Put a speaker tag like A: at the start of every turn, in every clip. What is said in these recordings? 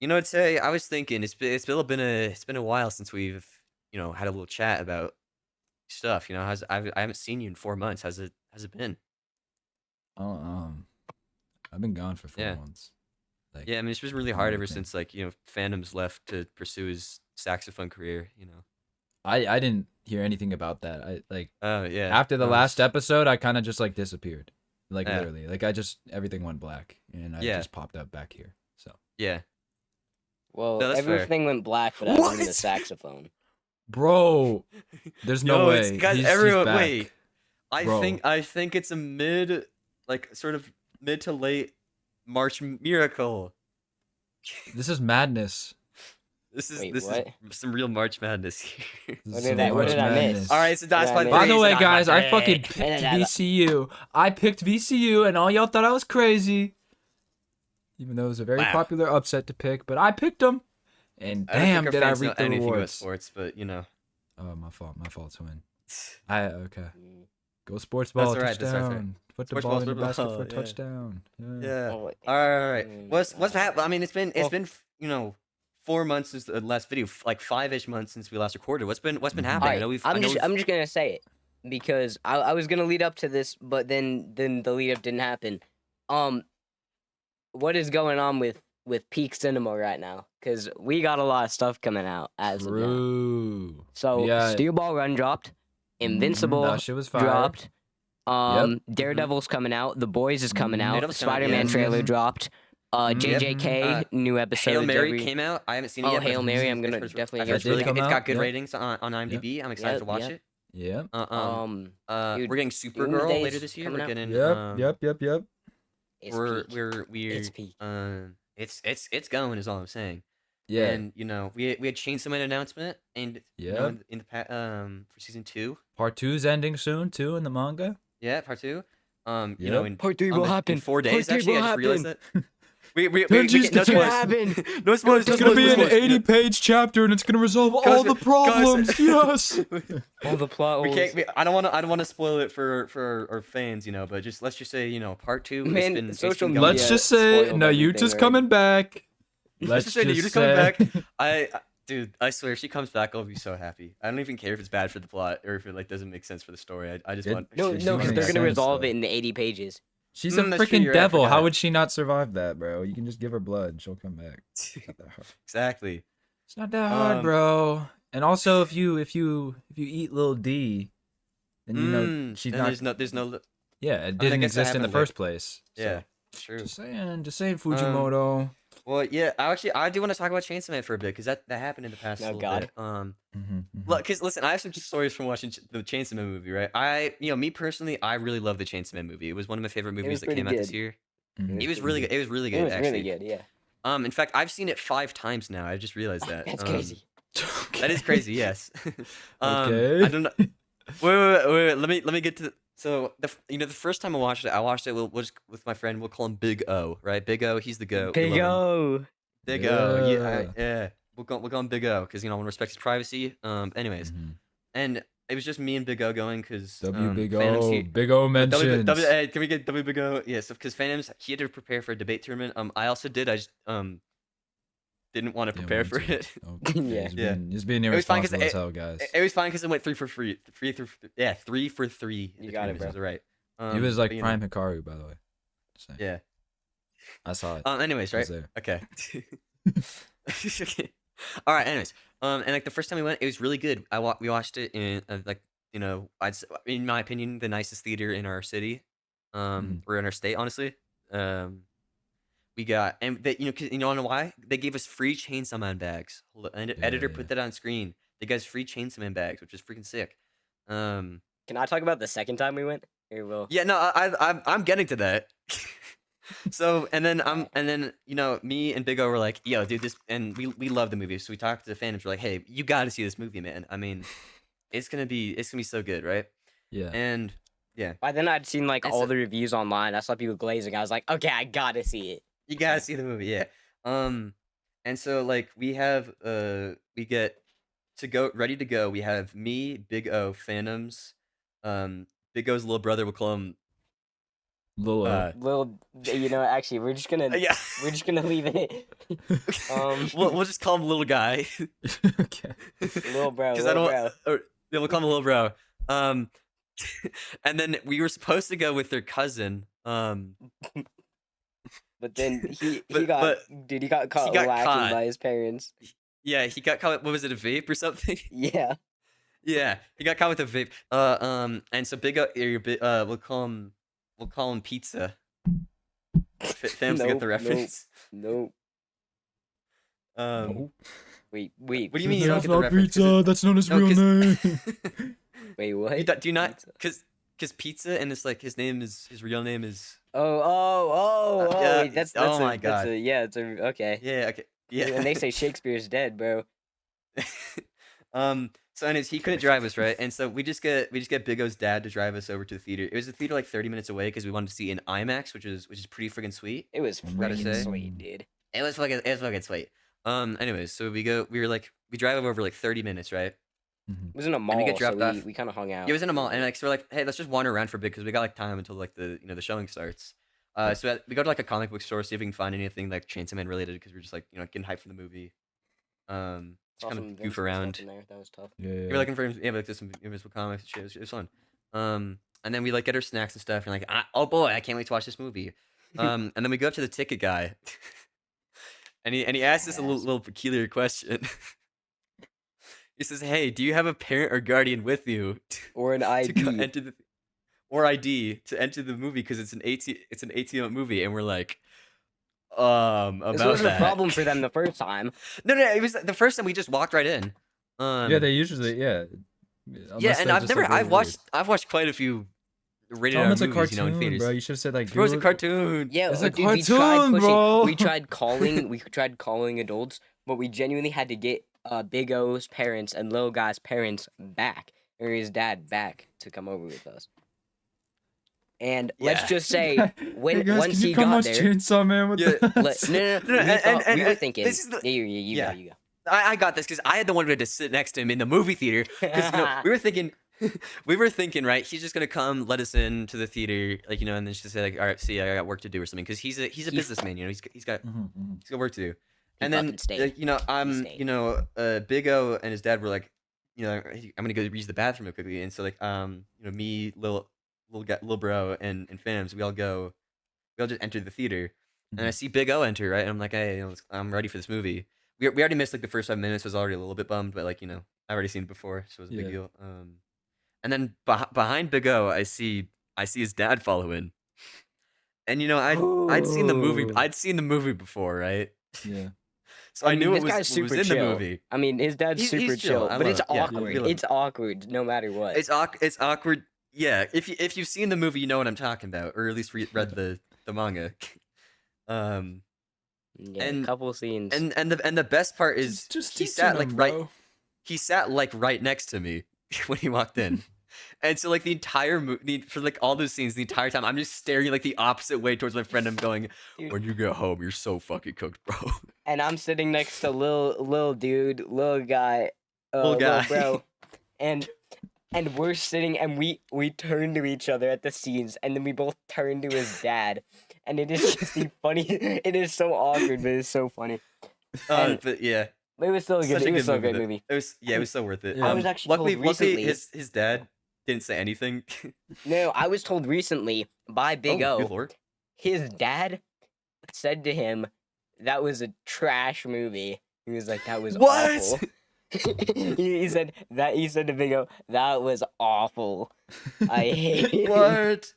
A: You know, today I was thinking it's been a while since we've had a little chat about stuff. You know, I haven't seen you in 4 months. How's it been?
B: Oh, I've been gone for four
A: Yeah,
B: months. Like,
A: yeah. I mean, it's been really
B: doing
A: hard ever
B: everything.
A: since Fandom's left to pursue his saxophone career. You know.
B: I didn't hear anything about that.
A: Oh yeah,
B: After the
A: no,
B: last
A: it's
B: episode, I kind of just like disappeared. Like
A: yeah,
B: literally. Like I just everything went black and I
A: yeah,
B: just popped up back here. So,
A: yeah.
C: Well,
A: No, that's fair.
C: everything went black, but other than the
A: What?
C: saxophone.
B: bro, there's no
A: Yo, it's
B: way.
A: guys.
B: He's
A: Everyone, wait.
B: back.
A: I
B: Bro,
A: think I think it's a sort of mid to late March miracle.
B: this is madness.
C: Wait,
A: This is
C: what?
A: some real March Madness here.
B: This
C: What
B: is
C: did
B: some
C: I? What
B: March
C: did I miss?
B: madness.
A: All right, so
C: What
A: that's
C: did I
A: my
C: miss?
B: By the
A: three.
B: way,
A: That's my
B: guys, I
A: three.
B: fucking picked VCU. I picked VCU, and all y'all thought I was crazy. Even though it was a very
A: Wow.
B: popular upset to pick, but I picked them. And
A: I don't
B: damn,
A: think our
B: did I
A: fans know
B: reap the
A: anything about
B: rewards.
A: sports, but you know.
B: Oh, my fault. My fault, twin. Okay.
C: Mm.
B: Go sports
A: That's
B: ball,
A: all right, that's all right.
B: touchdown. Put the
A: Sports
B: ball
A: ball,
B: in the
A: sports
B: basket
A: ball,
B: for a
A: yeah.
B: touchdown. Yeah.
A: Yeah.
C: Oh, wait.
A: All right. What's happened? I mean, it's
C: Well-
A: been 4 months since the last video, like 5-ish months since we last recorded. What's been
B: Mhm.
A: happening? I
C: Alright,
A: know we've.
C: I'm just gonna say it because I was gonna lead up to this, but then the lead up didn't happen. What is going on with peak cinema right now? Because we got a lot of stuff coming out as of now.
B: True.
C: So
B: Yeah.
C: Steel Ball Run dropped, Invincible
B: That shit was fire.
C: dropped.
B: Yep.
C: Daredevil's coming out. The Boys is coming out.
A: Daredevil's coming out,
C: Spider-Man
A: yeah.
C: trailer
B: Mhm.
C: dropped. JJK new episode.
A: Hail
C: of
A: Mary
C: every-
A: came out. I haven't seen it
C: Oh,
A: yet. but
C: Hail Mary, I'm gonna
A: I've heard
C: definitely
A: it's
C: get
A: really
B: to
A: good.
B: it.
A: It's got good
B: Yep.
A: ratings on IMDb. I'm excited to watch
C: Yep.
A: it.
B: Yeah.
C: Dude,
A: We're getting Supergirl
C: Doomsday's
A: later this year.
C: coming
A: We're
C: out.
A: getting
B: Yep.
C: It's
A: we're
C: peak.
A: we're
C: peak.
A: it's going is all I'm saying.
B: Yeah.
A: And we had Chainsaw Man announcement and
B: Yep.
A: in the for season 2.
B: Part 2's ending soon too in the manga.
A: Yeah, part 2.
B: Yep.
A: In
C: Part 3
A: on
C: will
A: the-
C: happen.
A: in 4 days.
C: Part 3
A: Actually,
C: will
A: I just realized
C: happen.
A: that. We
B: Denji's
A: no
B: gonna
A: spoilers.
C: happen.
A: No spoilers.
B: It's
A: no
B: gonna be
A: spoilers,
B: an
A: no spoilers.
B: 80-page chapter, and it's gonna resolve
A: Guys,
B: all the
A: guys-
B: problems. Yes.
C: All the plot
A: We
C: holes.
A: can't. I don't want to spoil it for our fans, but let's just say, part 2.
C: Man,
A: it's
C: social
A: been
C: media-
A: going.
B: Let's just say
C: spoiled
B: Nayuta's
C: everything
B: coming back.
A: Let's just say Nayuta's coming back. Dude, I swear, if she comes back, I'll be so happy. I don't even care if it's bad for the plot or if it doesn't make sense for the story. I just
B: It-
A: want.
C: No,
B: She's
C: because
B: doing
C: they're
B: sense,
C: gonna resolve
B: though.
C: it in the 80 pages.
B: She's a
A: That's true,
B: freaking
A: you're right, I
B: devil. How
A: forgot.
B: would she not survive that, bro? You can just give her blood. She'll come back. It's not that hard.
A: Exactly.
B: It's not that hard, bro. And also, if you eat Lil D, then you know she's
A: then
B: not.
A: There's no.
B: Yeah, it
A: I
B: didn't
A: guess that
B: exist in the
A: happened
B: first place. So,
A: Yeah, true.
B: Just saying, Fujimoto.
A: Well, yeah. I do want to talk about Chainsaw Man for a bit because that happened in the past.
C: Oh,
A: little
C: God.
A: bit.
B: Mhm.
A: Look, because listen, I have some stories from watching the Chainsaw Man movie, right? Me personally, I really love the Chainsaw Man movie. It was one of my favorite movies
C: was
A: that came out
C: pretty
A: this
C: good.
A: year.
B: Mhm.
A: It was really good. It was really good.
C: It was
A: actually.
C: really good, yeah.
A: In fact, I've seen it 5 times now. I just realized that.
C: That's crazy.
A: That is crazy. Yes.
B: Okay.
A: I don't know. Wait. Let me get to. So the first time I watched it, we'll just with my friend. We'll call him Big O, right? Big O. He's the goat. We
C: Big
A: love him.
C: O.
A: Big O.
B: Yeah.
A: Yeah. We'll call him Big O because I want to respect his privacy. Anyways,
B: Mhm.
A: and it was just me and Big O going because
B: Big
A: Phantoms,
B: O. Big O mentions.
A: hey, can we get W Big O? Yeah, so because Phantoms, he had to prepare for a debate tournament. I also did. I just didn't want to
B: Didn't
A: prepare
B: want
A: for
B: to.
A: it.
B: Okay.
C: Yeah.
B: He's being
A: was fine 'cause
B: irresponsible as hell, guys.
A: It was fine because it went 3 for 3. 3 for 3.
C: You got it, bro.
A: Was right.
B: He was like
A: but,
B: Prime Hikaru, by the way. Just saying.
A: Yeah.
B: I saw it.
A: Anyways,
B: I was
A: right?
B: there.
A: Okay. Okay. All right. Anyways, and like the first time we went, it was really good. We watched it in in my opinion, the nicest theater in our city, or in our state, honestly. We got and they, 'cause you know why they gave us free Chainsaw Man bags. Editor
B: Yeah.
A: put that on screen. They gave us free Chainsaw Man bags, which is freaking sick.
C: Can I talk about the second time we went? Here, Will.
A: Yeah, no, I'm getting to that. So and then me and Big O were like, yo, dude, this, and we love the movie, so we talked to the fans. We're like, hey, you got to see this movie, man. I mean, it's gonna be so good, right?
B: Yeah.
A: And yeah,
C: By then, I'd seen like
A: And
C: all
A: so-
C: the reviews online. I saw people glazing. I was like, okay, I gotta see it.
A: you gotta see the movie, yeah. And so like we have we get to go ready to go. We have me, Big O, Phantoms, Big O's little brother. We'll call him
B: Lilo.
C: Little, actually,
A: Yeah.
C: we're just gonna leave it.
A: we'll just call him little guy.
B: Okay.
C: Little bro,
A: Because I
C: little
A: don't.
C: bro.
A: Or, yeah, we'll call him little bro. Um, and then we were supposed to go with their cousin.
C: But then he
A: but
C: got
A: he
C: caught
A: got
C: lacking
A: caught.
C: by his parents.
A: Yeah, he got caught. What was it, a vape or something?
C: Yeah.
A: Yeah, he got caught with a vape. And so big. We'll call him Pizza. Fams to get the
C: Nope,
A: reference.
C: Nope.
B: Nope.
C: Wait.
A: What do you mean you don't
B: That's
A: get the
B: not
A: reference? 'Cause
B: pizza. That's not his
A: no,
B: real
A: 'cause-
B: name.
C: Wait, what?
A: do you not?
C: Pizza.
A: Because Pizza and it's like his real name is.
C: Oh,
A: yeah,
C: wait, that's
A: oh my
C: a,
A: God.
C: it's a, okay.
A: Yeah. Okay. Yeah.
C: And they say Shakespeare's dead, bro.
A: So anyways, he couldn't drive us, right? And so we just get Big O's dad to drive us over to the theater. It was a theater like 30 minutes away because we wanted to see an IMAX, which is pretty freaking sweet.
C: It was
A: Gotta
C: freaking
A: say.
C: sweet, dude.
A: It was fucking sweet. Anyways, so we drive over like 30 minutes, right?
C: It was in a mall,
A: we get dropped
C: so
A: off.
C: we kind of hung out.
A: It was in a mall, and like so we're like, hey, let's just wander around for a bit because we got like time until like the the showing starts. So we go to like a comic book store, see if we can find anything like Chainsaw Man related because we're just like getting hyped for the movie. Just kind of goof around.
C: That was tough.
B: Yeah.
A: We were looking for like just some invisible comics and shit. It was fun. And then we like get our snacks and stuff, and like, oh boy, I can't wait to watch this movie. And then we go up to the ticket guy, and he asked us a little peculiar question. He says, "Hey, do you have a parent or guardian with you
C: Or an
A: to
C: ID.
A: enter the or ID to enter the movie because it's an 18 movie?" And we're like, about
C: This wasn't
A: that.
C: a problem for them the first time.
A: No, it was the first time we just walked right in.
B: Yeah, they usually
A: Yeah,
B: Unless
A: and
B: they're
A: I've
B: just, like,
A: never
B: really
A: I've watched quite a few rated
B: Tell
A: R
B: them it's a
A: movies,
B: cartoon,
A: in theaters.
B: bro. You should have said like,
A: Bro, it's a
B: dude,
A: cartoon.
C: Yeah,
B: It's a
C: dude, we tried
B: cartoon,
C: pushing.
B: bro.
C: We tried calling adults, but we genuinely had to get Big O's parents and Little Guy's parents back, or his dad back, to come over with us. And let's
A: Yeah.
C: just say
B: Hey guys,
C: once
B: can you
C: he
B: come
C: got
B: watch
C: there,
B: Chainsaw Man with
A: Yeah,
B: us?
C: no, we were thinking.
A: this is the-
C: You
A: yeah.
C: go, you go.
A: I got this because I had the one who had to sit next to him in the movie theater. Because we were thinking, right? He's just gonna come, let us into the theater, like and then just say like, all right, see, I got work to do or something. Because he's a businessman, he's got work to do. And then
C: fucking stayed.
A: I'm
C: stayed.
A: Big O and his dad were like, I'm gonna go use the bathroom real quickly, and so like me, little bro and Fams, we all just enter the theater, and I see Big O enter, right, and I'm like, hey, I'm ready for this movie. We already missed like the first 5 minutes. I was already a little bit bummed, but like I already seen it before, so it was a big deal. And then behind Big O, I see his dad follow in, and I'd seen the movie.
C: Ooh.
A: I'd seen the movie before, right?
B: Yeah.
A: So I knew
C: this
A: it was,
C: guy's
A: what was
C: super
A: in the
C: chill.
A: movie.
C: I mean, his dad's
A: He's
C: super
A: chill.
C: chill,
A: I
C: but
A: love
C: it's
A: it. Yeah,
C: awkward.
A: we love
C: It's awkward no matter what.
A: It's awkward. Yeah, if you've seen the movie, you know what I'm talking about, or at least read the manga.
C: Yeah,
A: and-
C: a couple scenes.
A: And the best part is
B: Just
A: he
B: teaching
A: sat like
B: them,
A: right.
B: bro.
A: He sat like right next to me when he walked in. And so like the entire movie, for like all those scenes, the entire time, I'm just staring like the opposite way towards my friend. I'm going,
C: Dude.
A: when you get home, you're so fucking cooked, bro.
C: And I'm sitting next to little dude, little guy,
A: Little guy.
C: bro, and we're sitting and we turn to each other at the scenes, and then we both turn to his dad, and it is just the funny. It is so awkward, but it's so funny. And-
A: But yeah,
C: But it was still good.
A: such a
C: It was
A: good
C: still a
A: movie.
C: good
A: though.
C: movie.
A: It was so worth it.
B: Yeah. I
C: was actually
A: luckily
C: told recently-
A: his dad didn't say anything.
C: No, I was told recently by Big
A: Oh,
C: O,
A: good lord.
C: his dad said to him, "That was a trash movie." He was like, "That was
A: What?
C: awful." he said to Big O, "That was awful. I hate it."
A: What?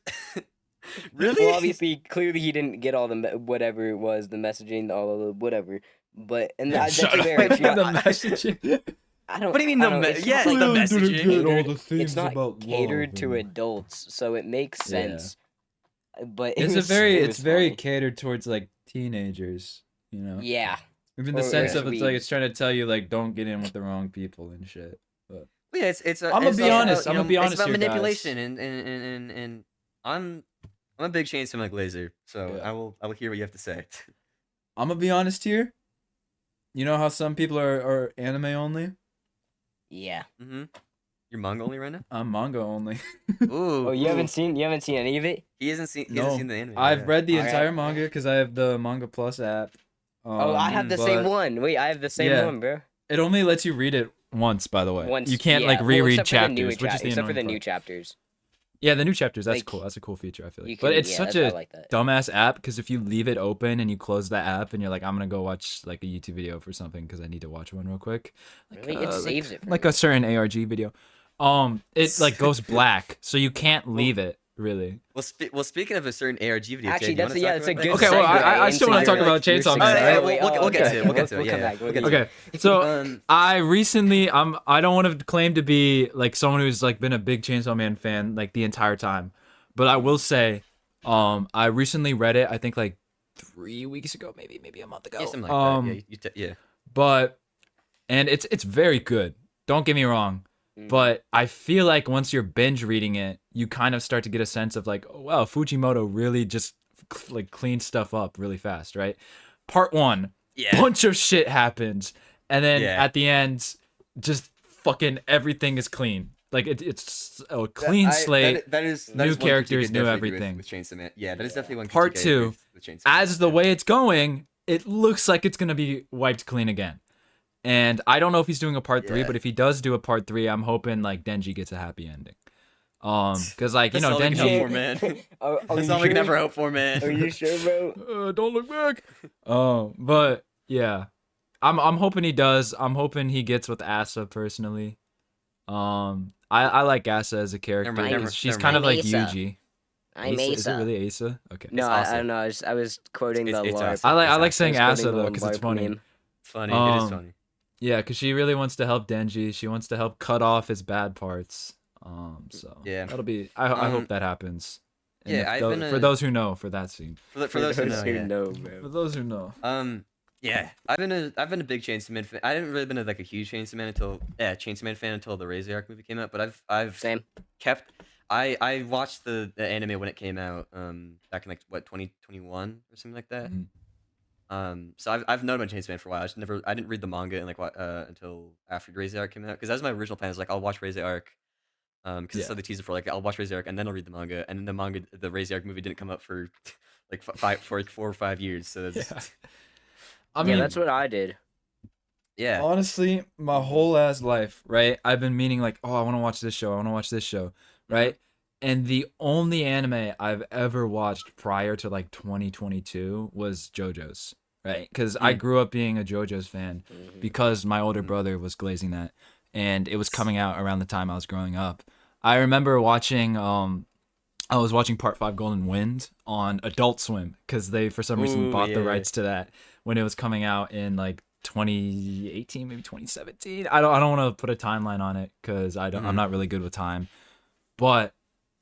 A: Really?
C: Well, obviously, clearly he didn't get all the whatever it was, the messaging, all of the whatever. But and
B: Yeah,
C: that's
B: shut up.
C: fair.
A: Wait,
C: It's not-
B: the
C: I-
B: messaging.
C: I don't.
A: What do you mean
C: I
A: the
C: don't-
A: me-
C: it's
A: yes,
C: not
A: the
C: like
B: Clearly
A: messaging.
B: didn't get all
C: catered-
B: the
C: it's
B: things
C: not
B: about
C: catered
B: love
C: to
B: and-
C: adults, so it makes
B: Yeah.
C: sense. But it
B: It's
C: was,
B: it's
C: was
B: very
C: funny.
B: catered towards like teenagers,
C: Yeah.
B: Even the
C: Or
B: sense
C: it
B: of
C: should
B: it's
C: be-
B: like it's trying to tell you like don't get in with the wrong people and shit.
A: Yeah, it's.
B: I'ma
A: it's
B: be
A: about,
B: honest, I'ma be honest
A: It's about
B: here, guys.
A: manipulation, and I'm a big Chainsaw Man Glazer, so
B: Yeah.
A: I will hear what you have to say.
B: I'm gonna be honest here. You know how some people are anime only?
C: Yeah.
A: Mm-hmm. You're manga only right now?
B: I'm manga only.
A: Ooh.
C: Oh, you
A: ooh.
C: haven't seen any of it?
A: He hasn't seen
B: No,
A: the anime.
B: I've
A: yeah.
B: read the
C: Alright.
B: entire manga because I have the Manga Plus app.
C: Oh, I have the same
B: but
C: one. Wait, I have the same
B: yeah.
C: one, bro.
B: It only lets you read it once, by the way.
C: Once
B: You can't
C: yeah,
B: like
C: well,
B: reread
C: except for the newer
B: chapters, which is the
C: except for the
B: annoying
C: new
B: part.
C: chapters.
B: Yeah, the new chapters. That's
C: Like,
B: cool. That's a cool feature. I feel
C: You
B: like,
C: can,
B: but it's
C: yeah,
B: such
C: I
B: a
C: like that.
B: dumbass app because if you leave it open and you close the app and you're like, I'm gonna go watch like a YouTube video for something because I need to watch one real quick. Like,
C: Really? It saves it for
B: like
C: me.
B: a certain ARG video. It like goes black, so you can't leave it really.
A: Well, speaking of a certain ARG video,
C: Actually,
A: Ted, you
C: that's
A: wanna
C: a
A: talk
C: good.
A: about
B: Okay, well, I
C: segue
B: still wanna
C: into
B: talk
C: your-
B: about
C: your
B: Chainsaw Man,
C: segue.
B: right?
C: Wait,
A: We'll get to it, we'll get to it,
C: We'll come
A: yeah,
C: back.
A: we'll get to
B: Okay, so
A: Um,
B: I recently, I don't want to claim to be like someone who's like been a big Chainsaw Man fan like the entire time, but I will say, I recently read it. I think like 3 weeks ago, maybe a month ago.
A: yeah, something like that. Yeah, yeah.
B: But and it's very good. Don't get me wrong,
C: Mm.
B: but I feel like once you're binge reading it, you kind of start to get a sense of like, oh, wow, Fujimoto really just like cleans stuff up really fast, right? Part 1,
A: Yeah.
B: bunch of shit happens, and then
A: Yeah.
B: at the end, just fucking everything is clean. Like it's a clean slate.
A: That is
B: new
A: one critique I
B: characters, new
A: definitely agree
B: everything.
A: With Chainsaw Man. Yeah, that is definitely one
B: Part
A: critique I agree
B: 2,
A: with Chainsaw Man.
B: As the way it's going, it looks like it's gonna be wiped clean again. And I don't know if he's doing a part 3,
A: Yeah.
B: but if he does do a part 3, I'm hoping like Denji gets a happy ending. Because like you
A: That's
B: know
A: all we can hope
B: Denji.
A: for, man.
C: Are
A: That's
C: you
A: all we can
C: sure?
A: ever hope for, man.
C: Are you sure, bro?
B: Don't look back. But yeah, I'm hoping he does. I'm hoping he gets with Asa personally. I like Asa as a character.
A: mind, never-
B: 'cause she's
A: never
B: kind of
C: mind.
B: like
C: I'm Asa.
B: Yuji.
C: I'm
B: Asa? Is it
C: Asa.
B: really Asa? Okay.
C: No,
A: It's
C: I
A: Asa.
C: don't know. I was quoting
A: It's-
C: the
A: it's
C: LARP.
A: Asa.
B: I like
C: I
B: saying
C: was
B: Asa
C: quoting
B: though
C: the
B: because it's
C: LARP
B: funny.
C: meme.
A: Funny. It is funny.
B: Yeah, because she really wants to help Denji. She wants to help cut off his bad parts. So
A: Yeah.
B: that'll be. I hope
A: Um,
B: that happens. And
A: yeah,
B: if
A: I've
B: tho-
A: been
B: for
A: a-
B: those who know, for that scene.
A: For those who know, yeah.
C: bro.
B: For those who know.
A: Yeah, I've been a big Chainsaw Man fan. I haven't really been like a huge Chainsaw Man fan until the Razor Arc movie came out. But I've
C: Same.
A: kept. I watched the anime when it came out. Back in like what 2021 or something like that.
B: Mhm.
A: So I've known about Chainsaw Man for a while. I didn't read the manga and like until after Razor Arc came out because that was my original plan. I was like I'll watch Razor Arc. Because I saw the teaser for like I'll watch Razor Arc and then I'll read the manga, and then the Razor Arc movie didn't come up for like 4 or 5 years. So that's,
B: Yeah. I
C: Yeah,
B: mean,
C: that's what I did.
A: yeah.
B: honestly, my whole ass life, right? I've been meaning like, oh, I want to watch this show. I want to watch this show, right? And the only anime I've ever watched prior to like 2022 was JoJo's, right? Because I grew up being a JoJo's fan because my older brother was glazing that, and it was coming out around the time I was growing up. I remember watching I was watching Part 5 Golden Wind on Adult Swim because they for some reason
A: Ooh,
B: bought the
A: yeah.
B: rights to that when it was coming out in like 2018, maybe 2017. I don't want to put a timeline on it because I'm not really good with time, but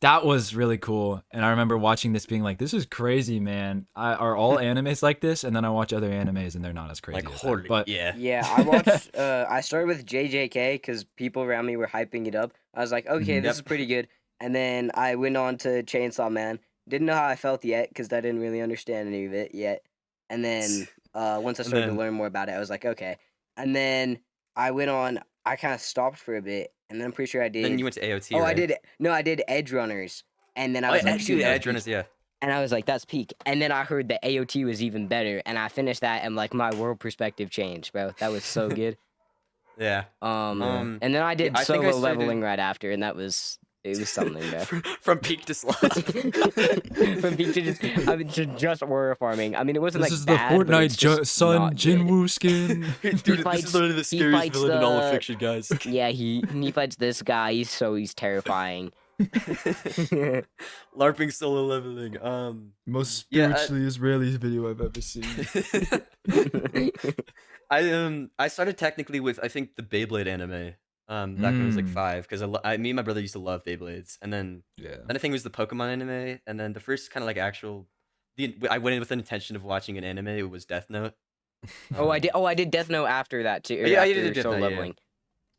B: that was really cool. And I remember watching this being like, this is crazy, man. Are all animes like this? And then I watch other animes and they're not as crazy
A: Like
B: as that.
A: holy,
B: But
A: yeah.
C: Yeah, I watched. I started with JJK because people around me were hyping it up. I was like, okay, this
A: Yep.
C: is pretty good. And then I went on to Chainsaw Man. Didn't know how I felt yet because I didn't really understand any of it yet. And then once I
A: And
C: started
A: then-
C: to learn more about it, I was like, okay. And then I went on. I kind of stopped for a bit, and then I'm pretty sure I did.
A: Then you went to AOT.
C: Oh,
A: right?
C: I did. No, I did Edge Runners, and then I
A: Oh,
C: was
A: yeah,
C: like, shoot, that was
A: Edge
C: peak.
A: Runners, yeah.
C: And I was like, that's peak. And then I heard that AOT was even better, and I finished that, and like my world perspective changed, bro. That was so good.
A: Yeah.
C: And then I did
A: I think I
C: solo
A: started-
C: leveling right after, and it was something, bro.
A: From peak to slot.
C: From peak to just warrior farming. I mean, it wasn't
B: this
C: like
B: is
C: bad,
B: the
C: but it's
B: Fortnite
C: just
B: Sun
C: not good.
B: Jinwoo skin.
A: Dude,
C: fights-
A: this is literally the
C: he
A: scariest
C: fights
A: villain in all of
C: the-
A: fiction, guys.
C: Yeah, he fights this guy. He's terrifying.
A: LARPing solo leveling.
B: Most
A: Yeah,
B: spiritually Israeli video I've ever seen.
A: I started technically with I think the Beyblade anime. Back when I was like 5, because me and my brother used to love Beyblades, and then
B: Yeah.
A: I think it was the Pokemon anime, and then the first kind of like actual. I went in with the intention of watching an anime. It was Death Note.
C: I did Death Note after that too.
A: Yeah, you
C: after
A: did Death
C: solo
A: Note, yeah.
C: leveling.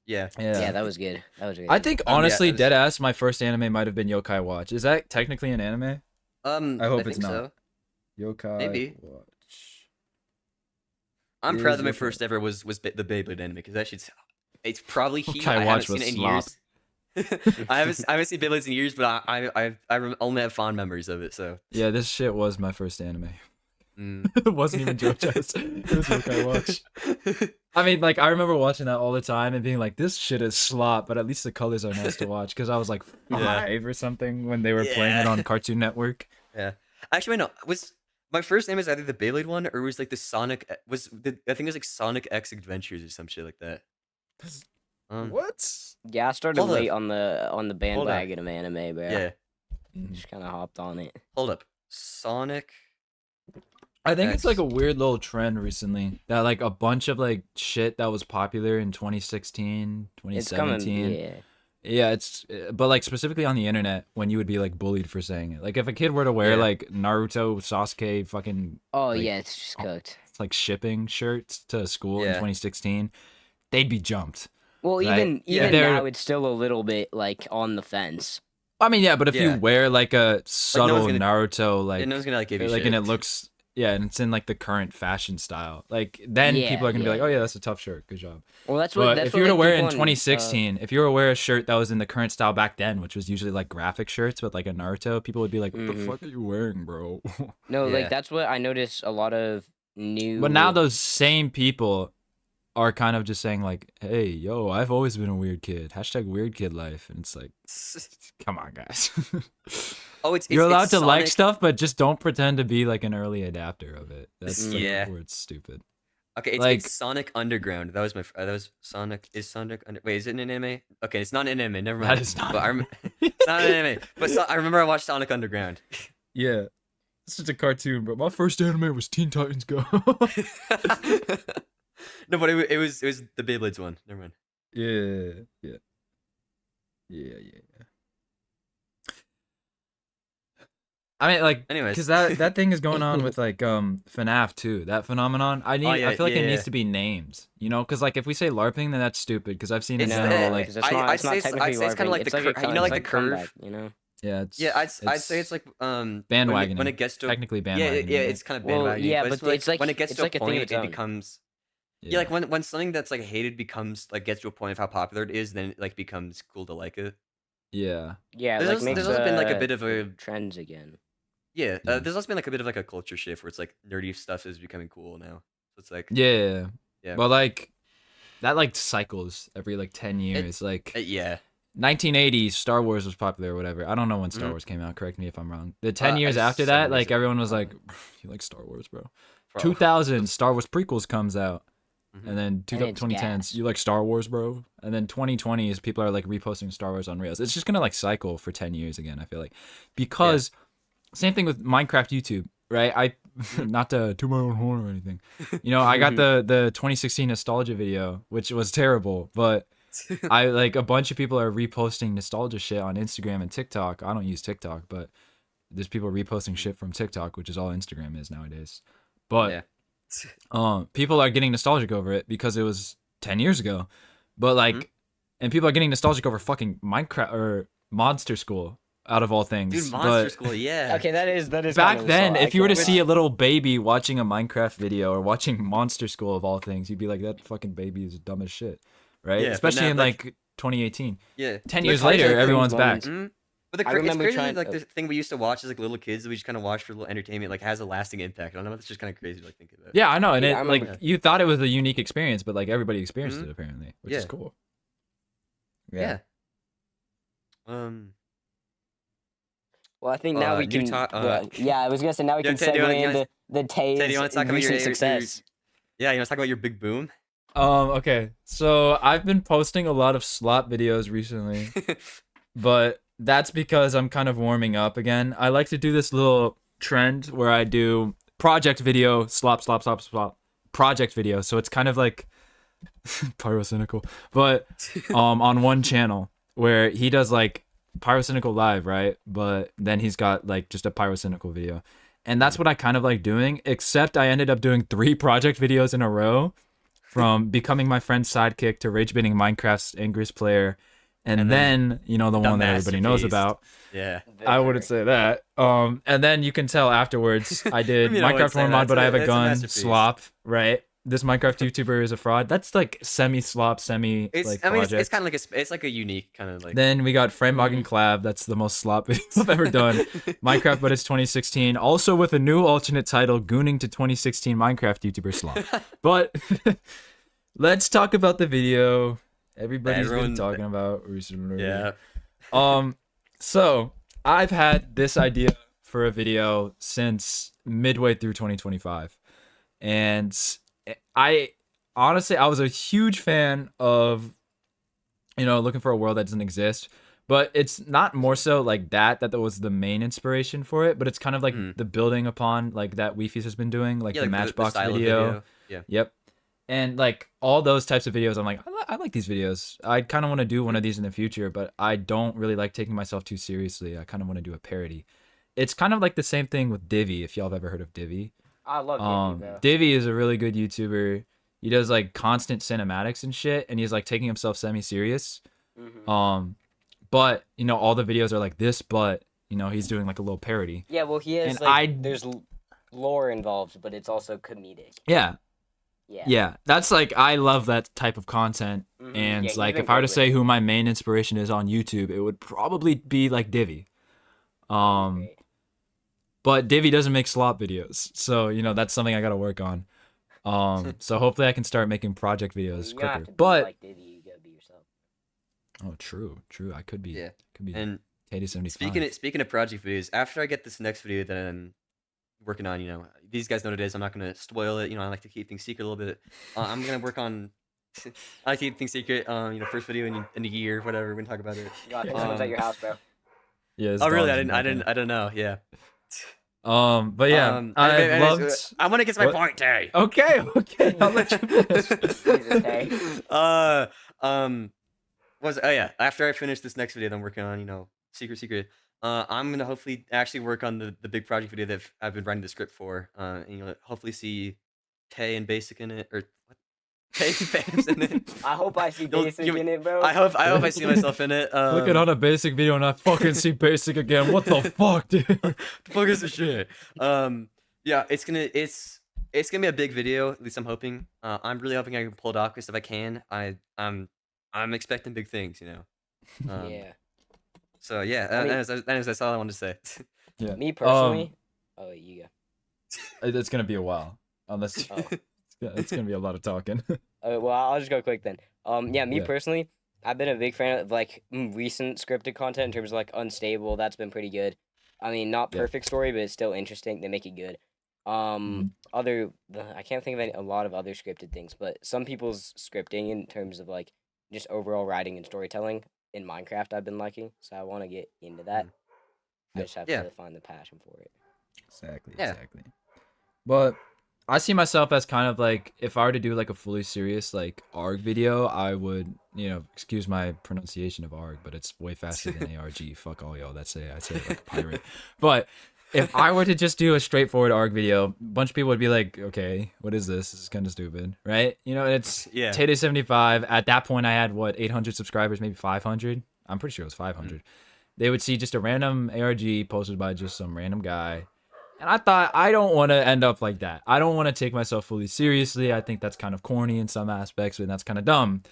A: Yeah.
C: Yeah, that was good. That was really
B: I
C: good.
B: think
A: yeah,
B: honestly,
A: it was-
B: deadass, my first anime might have been Yokai Watch. Is that technically an anime?
A: I
B: hope
A: think
B: it's not.
A: So.
B: Yokai
A: Maybe.
B: Watch.
A: I'm proud
B: Is
A: that my
B: Yokai-
A: first ever was the Beyblade anime, because that shit's it's probably heat.
B: Yokai
A: I
B: Watch
A: haven't seen
B: was
A: it in
B: slop.
A: years. I haven't seen Beyblades in years, but only have fond memories of it. So
B: Yeah, this shit was my first anime.
A: mm.
B: It wasn't even JoJo's. It was what I watched. I mean, like, I remember watching that all the time and being like, this shit is slop, but at least the colors are nice to watch, because I was like 5 or something when they were playing it on Cartoon Network.
A: Yeah. Actually, no. Was my first name is either the Beyblade one or was like the Sonic I think it was like Sonic X Adventures or some shit like that.
B: What?
C: Yeah, I started
A: Hold
C: late
A: up.
C: on the bandwagon of anime, bro.
A: Yeah.
C: Just kind of hopped on it.
A: Hold up. Sonic.
B: I think it's like
A: X.
B: a weird little trend recently that like a bunch of like shit that was popular in 2016,
C: It's
B: 2017.
C: coming. Yeah.
B: Yeah, it's but like specifically on the internet when you would be like bullied for saying it. Like if a kid were to wear
A: Yeah.
B: like Naruto, Sasuke, fucking
C: Oh
B: like,
C: yeah, it's just cooked.
B: it's like shipping shirts to school in
A: Yeah.
B: 2016, they'd be jumped.
C: Well,
B: Right.
C: even
A: Yeah.
B: They're-
C: now, it's still a little bit like on the fence.
B: I mean, yeah, but if
A: Yeah.
B: you wear like a subtle
A: gonna-
B: Naruto,
A: Yeah,
B: like
A: no one's gonna like give you
B: like
A: shit.
B: and it looks and it's in like the current fashion style, like then
C: Yeah,
B: people are gonna be
C: yeah.
B: like, oh yeah, that's a tough shirt, good job.
C: Well, that's what.
B: But
C: That's
B: if
C: what,
B: you were to
C: like,
B: wear it in
C: people on,
B: 2016, if you were to wear a shirt that was in the current style back then, which was usually like graphic shirts with like a Naruto, people would be like, what the
C: Mhm.
B: fuck are you wearing, bro?
C: no,
A: Yeah.
C: like that's what I noticed a lot of new.
B: But now those same people are kind of just saying like, hey, yo, I've always been a weird kid. Hashtag weird kid life. And it's like, come on, guys.
A: Oh, it's
B: You're allowed
A: it's
B: to like
A: Sonic-
B: stuff, but just don't pretend to be like an early adapter of it. That's like,
A: Yeah.
B: where it's stupid.
A: Okay, it's,
B: like-
A: it's Sonic Underground. That was that was Sonic. Is Sonic Wait, is it an anime? Okay, it's not an anime. Never mind.
B: That is not.
A: But it's not an anime. But I remember I watched Sonic Underground.
B: Yeah. This is a cartoon, but my first anime was Teen Titans Go.
A: No, but it was the Beyblades one. Never mind.
B: Yeah. I mean, like,
A: Anyways.
B: because that thing is going on with like FNAF too. That phenomenon. I
A: yeah,
B: feel like it
A: yeah.
B: needs to be named. You know, because like if we say LARPing, then that's stupid. Because I've seen it
A: It's
B: now.
A: the-
B: like,
C: 'cause it's
A: I-
C: not,
A: I'd
C: it's not
A: say it's-
C: technically
A: I'd say it's kinda
C: LARPing,
A: like the
C: it's
A: cur- you know, like the
C: it's
A: curve?
C: comeback, you know.
B: yeah, it's
A: Yeah, I'd say it's like
B: bandwagoning.
A: when it gets to
B: technically
A: yeah,
B: bandwagoning.
A: yeah, it's kind of
C: Well,
A: bandwagoning.
C: yeah,
A: but
C: but it's like
A: when it gets
C: it's
A: to
C: like
A: a
C: a thing of
A: point,
C: its
A: it
C: own.
A: becomes yeah, like when something that's like hated becomes like gets to a point of how popular it is, then it like becomes cool to like it.
B: yeah.
C: Yeah,
A: There's
C: like
A: also-
C: makes
A: there's also been like a bit of a
C: trends again.
A: yeah.
B: Yeah.
A: There's also been like a bit of like a culture shift where it's like nerdy stuff is becoming cool now. So it's like
B: Yeah.
A: Yeah.
B: But like that like cycles every like 10 years. Like
A: yeah.
B: 1980s Star Wars was popular or whatever. I don't know when Star
A: Mhm.
B: Wars came out. Correct me if I'm wrong. The 10
A: I
B: years
A: just
B: after
A: said
B: that,
A: it was
B: like
A: a-
B: everyone was like, "You like Star Wars, bro."
A: Bro.
B: 2000 Star Wars prequels comes out,
A: Mhm.
B: and then
C: And it's
B: 2010s
C: gas.
B: you like Star Wars, bro. And then 2020s people are like reposting Star Wars on Reels. It's just gonna like cycle for 10 years again. I feel like because same thing with Minecraft YouTube, right? I not to toot my own horn or anything. You know, I got the 2016 nostalgia video, which was terrible, but I like a bunch of people are reposting nostalgia shit on Instagram and TikTok. I don't use TikTok, but there's people reposting shit from TikTok, which is all Instagram is nowadays. But
A: Yeah.
B: people are getting nostalgic over it because it was 10 years ago. But like,
A: Mhm.
B: and people are getting nostalgic over fucking Minecraft or Monster School out of all things.
A: Dude, Monster
B: But
A: School, yeah.
C: Okay, that is
B: back
C: kind of
B: then,
C: so-
B: if you were to
C: I
B: see a
C: can't
B: little baby watching a Minecraft video or watching Monster School of all things, you'd be like, that fucking baby is dumb as shit, right?
A: Yeah, but
B: Especially
A: now,
B: in
A: like-
B: like 2018.
A: Yeah.
B: 10
C: But
B: years
C: I
B: later,
C: like
B: everyone's
C: cringe
B: back.
C: moments.
A: Mhm. But
C: I
A: it's
C: remember
A: crazy,
C: trying-
A: like the thing we used to watch as like little kids that we just kind of watched for a little entertainment, like has a lasting impact. I don't know, it's just kind of crazy to like think about.
B: Yeah, I know, and
C: Yeah,
B: it
C: I
B: like
C: remember.
B: you thought it was a unique experience, but like everybody experienced
A: Mhm.
B: it apparently, which is
A: Yeah.
B: cool.
A: Yeah.
C: Well, I think now we
A: new
C: can. yeah, I was gonna say now we
A: Yeah,
C: can
A: Ted, do you
C: segue
A: wanna- you
C: into the Tay's
A: Ted, do you wanna talk about your-
C: recent
A: your-
C: success.
A: Yeah, you want to talk about your big boom?
B: Okay, so I've been posting a lot of slop videos recently, but that's because I'm kind of warming up again. I like to do this little trend where I do project video, slop, project video. So it's kind of like pyrocynical, but on one channel where he does like pyrocynical live, right? But then he's got like just a pyrocynical video. And that's what I kind of like doing, except I ended up doing 3 project videos in a row, from becoming my friend's sidekick to rage baiting Minecraft's angriest player, and then you know the one that everybody knows
A: masterpiece.
B: about.
A: Yeah.
B: I wouldn't say that. And then you can tell afterwards I did
A: You know, I wouldn't
B: Minecraft
A: say
B: One
A: that.
B: mod, but I have a
A: It's a
B: gun
A: masterpiece.
B: slop, right? this Minecraft YouTuber is a fraud. That's like semi-slop, semi
A: It's
B: like
A: I mean
B: project.
A: it's kind of like it's like a unique kind of like.
B: Then we got Frame and Collab. That's the most slop video I've ever done. Minecraft, but it's 2016. Also with a new alternate title, Gooning to 2016 Minecraft YouTuber slop. But let's talk about the video everybody's been talking about recently.
A: Yeah.
B: So I've had this idea for a video since midway through 2025, and I honestly I was a huge fan of, you know, looking for a world that doesn't exist, but it's not more so like that was the main inspiration for it, but it's kind of like the building upon like that Weefies has been doing, like
A: Yeah,
B: the
A: like
B: Matchbox
A: style of
B: video.
A: Yeah.
B: Yep. And like all those types of videos, I'm like, I like these videos. I kind of want to do one of these in the future, but I don't really like taking myself too seriously. I kind of want to do a parody. It's kind of like the same thing with Divi, if y'all have ever heard of Divi.
C: I love Divi, bro.
B: Divi is a really good YouTuber. He does like constant cinematics and shit, and he's like taking himself semi-serious. But you know, all the videos are like this, but you know, he's doing like a little parody.
C: Yeah, well, he has
B: And
C: like there's lore involved, but it's also comedic.
B: Yeah.
C: Yeah.
B: Yeah, that's like I love that type of content, and
C: Yeah, he's
B: like
C: been
B: if I were to
C: great with
B: say
C: it.
B: who my main inspiration is on YouTube, it would probably be like Divi.
C: Great.
B: But Divi doesn't make slop videos, so you know that's something I gotta work on. So hopefully I can start making project videos
C: You don't have
B: quicker.
C: to be
B: But
C: like Divi, you gotta be yourself.
B: oh, true, I could be.
A: Yeah.
B: Could be.
A: And
B: KD75.
A: speaking of project videos, after I get this next video that I'm working on, you know, these guys know what it is. I'm not gonna spoil it. You know, I like to keep things secret a little bit. I'm gonna work on. I like to keep things secret. You know, first video in a year, whatever. We can talk about it.
C: God, I think someone's at your house, bro.
B: Yeah. his
A: Oh, really?
B: dog's in the
A: I
B: background.
A: don't know. Yeah.
B: But yeah, I loved.
A: I want to get to my
B: What?
A: point, Tay.
B: Okay, I'll let you finish.
C: Jesus, hey.
A: Oh yeah. After I finish this next video that I'm working on, you know, secret. I'm gonna hopefully actually work on the big project video that I've been writing the script for. And you know, hopefully see Tay and Basic in it, or what? Tay and Fams in it.
C: I hope I see
A: You'll-
C: Basic
A: you-
C: in it, bro.
A: I hope I see myself in it.
B: Looking on a basic video and I fucking see basic again. What the fuck, dude?
A: The fuck is this shit? Yeah, it's gonna be a big video. At least I'm hoping. I'm really hoping I can pull it off because if I can, I'm expecting big things, you know.
C: Yeah.
A: So yeah,
C: I mean-
A: that's all I wanted to say.
B: Yeah.
C: Me personally. Oh, wait, you go.
B: It's gonna be a while, unless
C: Oh.
B: it's gonna be a lot of talking.
C: Well, I'll just go quick then. Yeah, me
B: Yeah.
C: personally, I've been a big fan of like recent scripted content in terms of like Unstable. That's been pretty good. I mean, not
B: Yeah.
C: perfect story, but it's still interesting. They make it good. I can't think of a lot of other scripted things, but some people's scripting in terms of like just overall writing and storytelling in Minecraft, I've been liking. So I want to get into that. I just have
A: Yeah.
C: to find the passion for it.
B: Exactly.
A: Yeah.
B: Exactly. But I see myself as kind of like, if I were to do like a fully serious like ARG video, I would, you know, excuse my pronunciation of ARG, but it's way faster than ARG. Fuck all y'all that say I say it like a pirate. But if I were to just do a straightforward ARG video, a bunch of people would be like, okay, what is this? This is kind of stupid, right? You know, it's
A: Yeah.
B: Tay75. At that point, I had what, 800 subscribers, maybe 500. I'm pretty sure it was 500. They would see just a random ARG posted by just some random guy. And I thought, I don't want to end up like that. I don't want to take myself fully seriously. I think that's kind of corny in some aspects, and that's kind of dumb.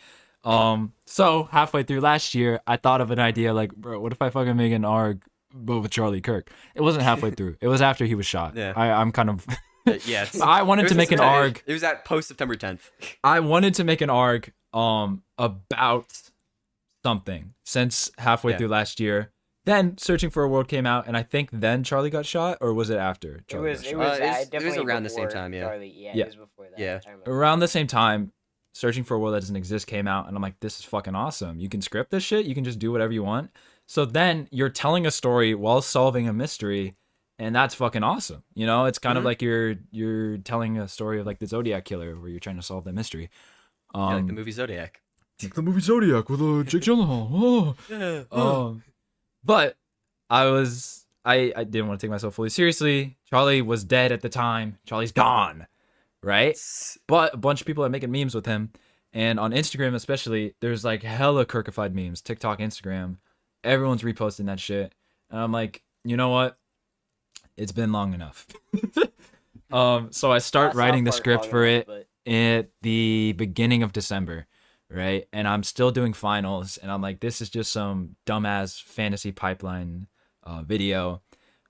B: So halfway through last year, I thought of an idea like, bro, what if I fucking make an ARG but with Charlie Kirk? It wasn't halfway through. It was after he was shot.
A: Yeah.
B: I'm kind of...
A: Yeah.
B: I wanted to make an ARG.
A: It was at post September 10th.
B: I wanted to make an ARG about something since halfway
A: Yeah.
B: through last year. Then Searching for a World came out, and I think then Charlie got shot, or was it after?
C: It
B: Charlie
C: was
B: got shot?
A: it was
C: definitely
A: around the same
C: before
A: time, yeah.
C: Charlie. Yeah,
B: Yeah.
C: it was before that.
A: Yeah.
C: I remember.
B: Around the same time, Searching for a World That Doesn't Exist came out, and I'm like, this is fucking awesome. You can script this shit. You can just do whatever you want. So then you're telling a story while solving a mystery, and that's fucking awesome. You know, it's kind of like you're telling a story of like the Zodiac killer, where you're trying to solve that mystery.
A: Yeah, like the movie Zodiac.
B: Like the movie Zodiac with Jake Gyllenhaal. Oh. But I didn't want to take myself fully seriously. Charlie was dead at the time. Charlie's gone, right? But a bunch of people are making memes with him, and on Instagram especially, there's like hella Kirkified memes. TikTok, Instagram, everyone's reposting that shit, and I'm like, you know what? It's been long enough. So I start
C: Not
B: writing the
C: South Park
B: script
C: long
B: for
C: enough,
B: it.
C: but
B: at the beginning of December, right? And I'm still doing finals, and I'm like, this is just some dumbass fantasy pipeline video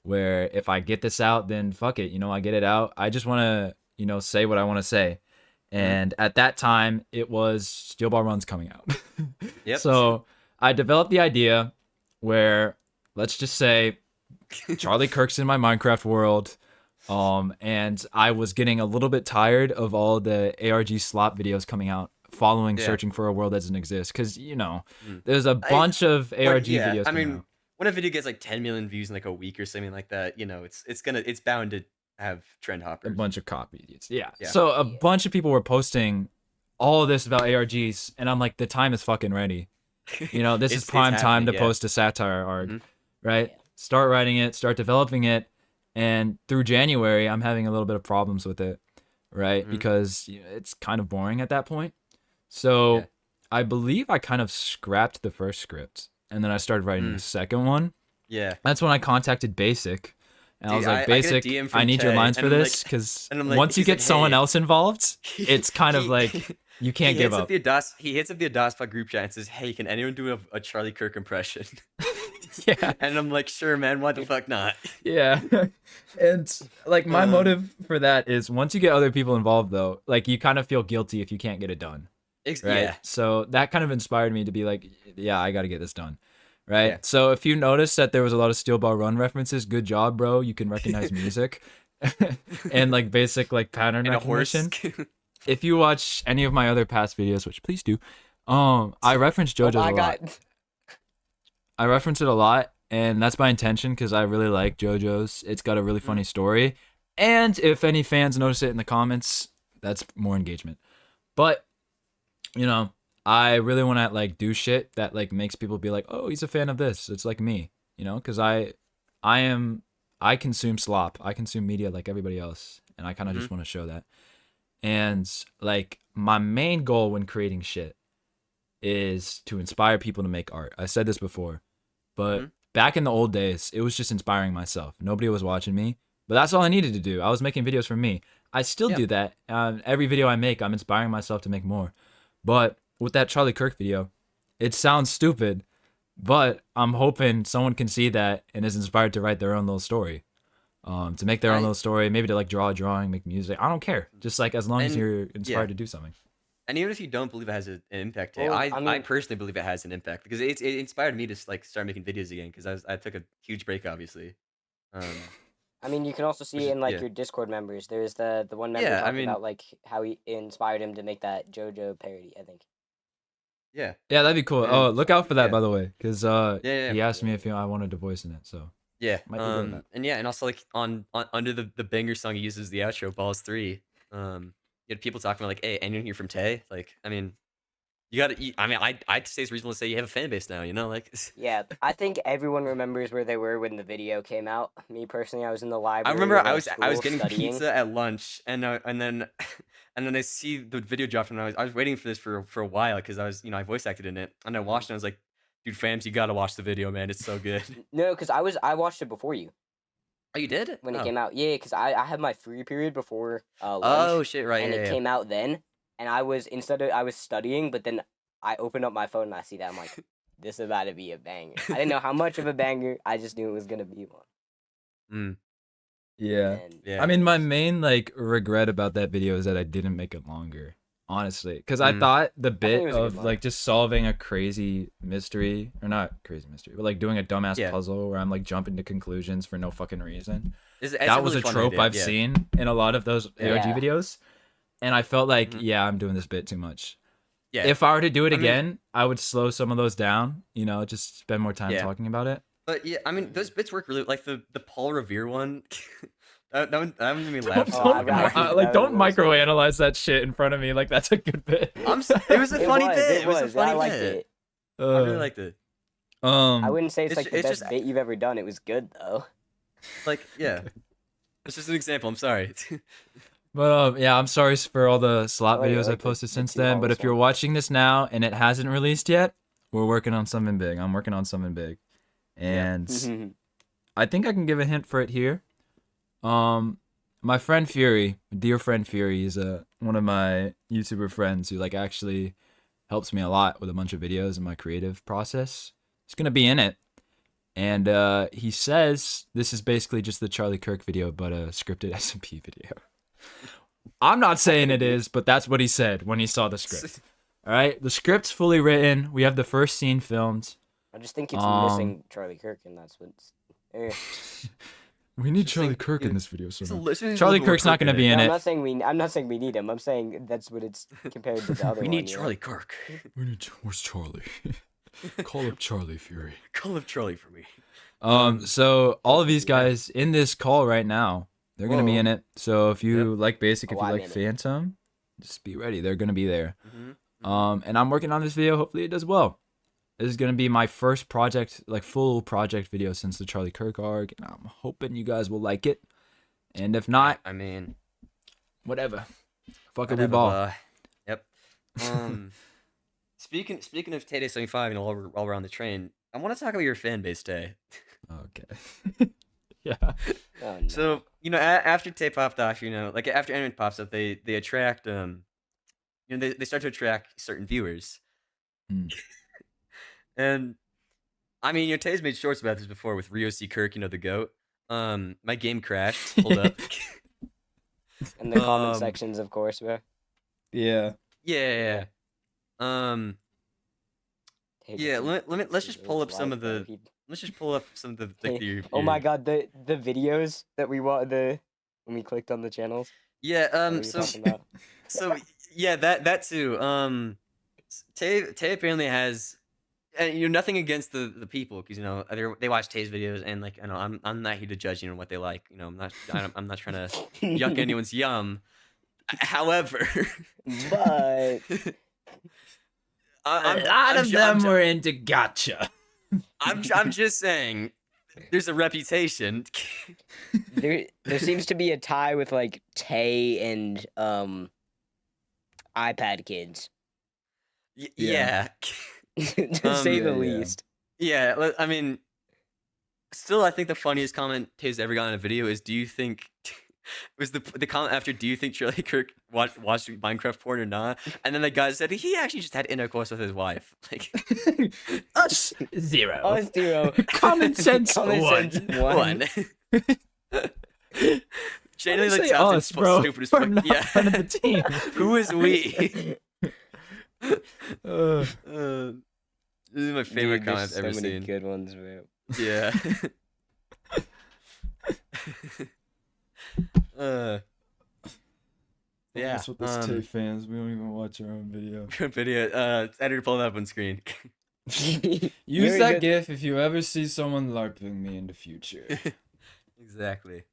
B: where if I get this out, then fuck it, I get it out. I just want to, say what I want to say. And at that time, it was Steel Ball Run's coming out.
A: Yep.
B: So I developed the idea where, let's just say, Charlie Kirk's in my Minecraft world. And I was getting a little bit tired of all the ARG slop videos coming out following Searching for a World That Doesn't Exist. Because, there's a bunch of ARG videos coming out.
A: When a video gets like 10 million views in like a week or something like that, it's bound to have trend hoppers.
B: A bunch of copies. Yeah. So a bunch of people were posting all of this about ARGs, and I'm like, the time is fucking ready. This is prime time to post a satire arc, right? Yeah. Start writing it, start developing it, and through January, I'm having a little bit of problems with it, right? Because it's kind of boring at that point. So I believe I kind of scrapped the first script, and then I started writing the second one.
A: Yeah.
B: That's when I contacted Basic. And I was like, Basic, I need your lines for this, because once you get someone else involved, it's kind of like, you can't give up.
A: He hits up the DOSPod group chat and says, hey, can anyone do a Charlie Kirk impression?
B: Yeah.
A: And I'm like, sure, man, why the fuck not?
B: Yeah. And like my motive for that is, once you get other people involved, though, like you kind of feel guilty if you can't get it done. Right?
A: Yeah.
B: So that kind of inspired me to be like, yeah, I got to get this done. Right. Yeah. So if you notice that there was a lot of Steel Ball Run references, good job, bro. You can recognize music and like basic like pattern recognition. If you watch any of my other past videos, which please do, I reference JoJo's a lot. I reference it a lot, and that's by intention because I really like JoJo's. It's got a really funny story, and if any fans notice it in the comments, that's more engagement. But I really want to like do shit that like makes people be like, oh, he's a fan of this. It's like me, because I consume slop. I consume media like everybody else, and I kind of just want to show that. And like my main goal when creating shit is to inspire people to make art. I said this before, but back in the old days, it was just inspiring myself. Nobody was watching me, but that's all I needed to do. I was making videos for me. I still do that. Every video I make, I'm inspiring myself to make more. But with that Charlie Kirk video, it sounds stupid, but I'm hoping someone can see that and is inspired to write their own little story, to make their own little story, maybe to like draw a drawing, make music. I don't care. Just like as long as you're inspired to do something.
A: And even if you don't believe it has an impact, I personally believe it has an impact because it inspired me to like start making videos again because I took a huge break, obviously.
C: I mean, you can also see in like your Discord members. There's the one member talking about like how he inspired him to make that JoJo parody, I think.
A: Yeah,
B: that'd be cool. Oh, look out for that, by the way, because he asked me if I wanted to voice in it. So
A: yeah, and also like on under the banger song he uses the outro Balls 3. You had people talking about like, hey, anyone here from Tay? Like, I mean, you gotta. I mean, I'd say it's reasonable to say you have a fan base now. Like.
C: Yeah, I think everyone remembers where they were when the video came out. Me personally, I was in the library.
A: I remember I was getting pizza at lunch, and then I see the video dropped, and I was waiting for this for a while because I was I voice acted in it, and I watched it. And I was like, dude, fams, you gotta watch the video, man. It's so good.
C: No, because I watched it before you.
A: Oh, you did?
C: When it came out, yeah, because I had my free period before lunch.
A: Oh shit, right?
C: And it came out then, and I was studying, but then I opened up my phone and I see that I'm like, this is about to be a banger. I didn't know how much of a banger. I just knew it was gonna be one.
B: Yeah. I mean, my main like regret about that video is that I didn't make it longer. Honestly, because I thought the bit of like just solving a crazy mystery, or not crazy mystery, but like doing a dumbass puzzle where I'm like jumping to conclusions for no fucking reason. That was a trope I've seen in a lot of those ARG videos, and I felt like, I'm doing this bit too much. Yeah. If I were to do it again, I would slow some of those down. Just spend more time talking about it.
A: But yeah, I mean, those bits work really. Like the Paul Revere one. That one made me laugh.
B: Don't microanalyze that shit in front of me. Like that's a good bit.
A: It was a funny bit. It was a funny bit. I really liked it.
C: I wouldn't say it's like the best bit you've ever done. It was good though.
A: Like it's just an example. I'm sorry.
B: But I'm sorry for all the slot videos I posted since then. But if you're watching this now and it hasn't released yet, we're working on something big. I'm working on something big, and I think I can give a hint for it here. my friend Fury, dear friend Fury, is one of my YouTuber friends who like actually helps me a lot with a bunch of videos in my creative process. He's gonna be in it, and he says this is basically just the Charlie Kirk video, but a scripted SMP video. I'm not saying it is, but that's what he said when he saw the script. All right, the script's fully written. We have the first scene filmed.
C: I just think it's missing Charlie Kirk, and that's what's.
B: We need
A: Just
B: Charlie
A: think,
B: Kirk
A: yeah,
B: in this video so much.
A: Listening
B: Charlie Kirk's not gonna be in
C: I'm
B: it.
C: not saying we need him. I'm saying that's what it's compared to the other
A: We
C: one.
A: need
C: you know?
A: Charlie Kirk.
B: Where's Charlie? Call up Charlie Fury.
A: Call up Charlie for me.
B: So all of these guys in this call right now, they're gonna be
A: Whoa.
B: in it. So if you like Basic, if
C: Oh,
B: you
C: I'm
B: like
C: in it.
B: Phantom, just be ready. They're gonna be there.
A: Mm-hmm.
B: And I'm working on this video. Hopefully it does well. This is gonna be my first project, like full project video since the Charlie Kirk arc, and I'm hoping you guys will like it. And if not,
A: I mean,
B: whatever. Fuck it, we
A: whatever,
B: ball.
A: Yep. Speaking of Tay 75, you know, while we're on the train, I want to talk about your fan base, Tay.
B: Okay. Yeah.
C: Oh, no.
A: So, you know, after Tay popped off, you know, like after anyone pops up, they attract you know, they start to attract certain viewers.
B: Hmm.
A: And I mean, you know, Tay's made shorts about this before with Rio C. Kirk, you know, the GOAT. My game crashed. Hold up.
C: And the comment
A: Um,
C: sections, of course, bro.
B: Yeah.
A: Yeah.
C: Hey,
A: Yeah,
C: this
A: let's
C: is
A: just pull up some
C: life,
A: of
C: bro.
A: the let's just pull up some of the like
C: Hey,
A: your,
C: oh my
A: your-
C: god, the videos that we when we clicked on the channels.
A: Yeah,
C: What were you
A: so
C: talking about?
A: so yeah, that too. Tay apparently has, and you know, nothing against the people, because you know they watch Tay's videos, and like I know I'm not here to judge, you know, what they like. You know, I'm not trying to yuck anyone's yum. However,
C: But
A: I'm
B: were into gotcha.
A: I'm just saying, there's a reputation.
C: there seems to be a tie with like Tay and iPad kids,
A: Yeah.
C: to say the
B: yeah, yeah.
C: least.
A: Yeah, I mean, still, I think the funniest comment Tay's ever gotten in a video is, "Do you think?" was the comment after, "Do you think Charlie Kirk watched Minecraft porn or not?" And then the guy said he actually just had intercourse with his wife. Like,
B: Us zero.
C: Us zero.
B: Common sense
C: Common
B: one.
C: sense
A: one. Genuinely, like,
B: Say
A: sounds
B: us, bro.
A: stupid as
B: We're
A: fuck.
B: not
A: Yeah.
B: part of the team.
A: Who is we?
B: Uh,
A: This is my favorite
C: Dude,
A: comment
C: there's
A: I've ever
C: so many
A: seen.
C: good ones, bro.
A: Yeah. Yeah.
B: What's with this Tay fans? We don't even watch our own video.
A: Video. Editor, pull it up on screen.
B: Use
C: Very
B: that
C: good.
B: GIF if you ever see someone LARPing me in the future.
A: Exactly.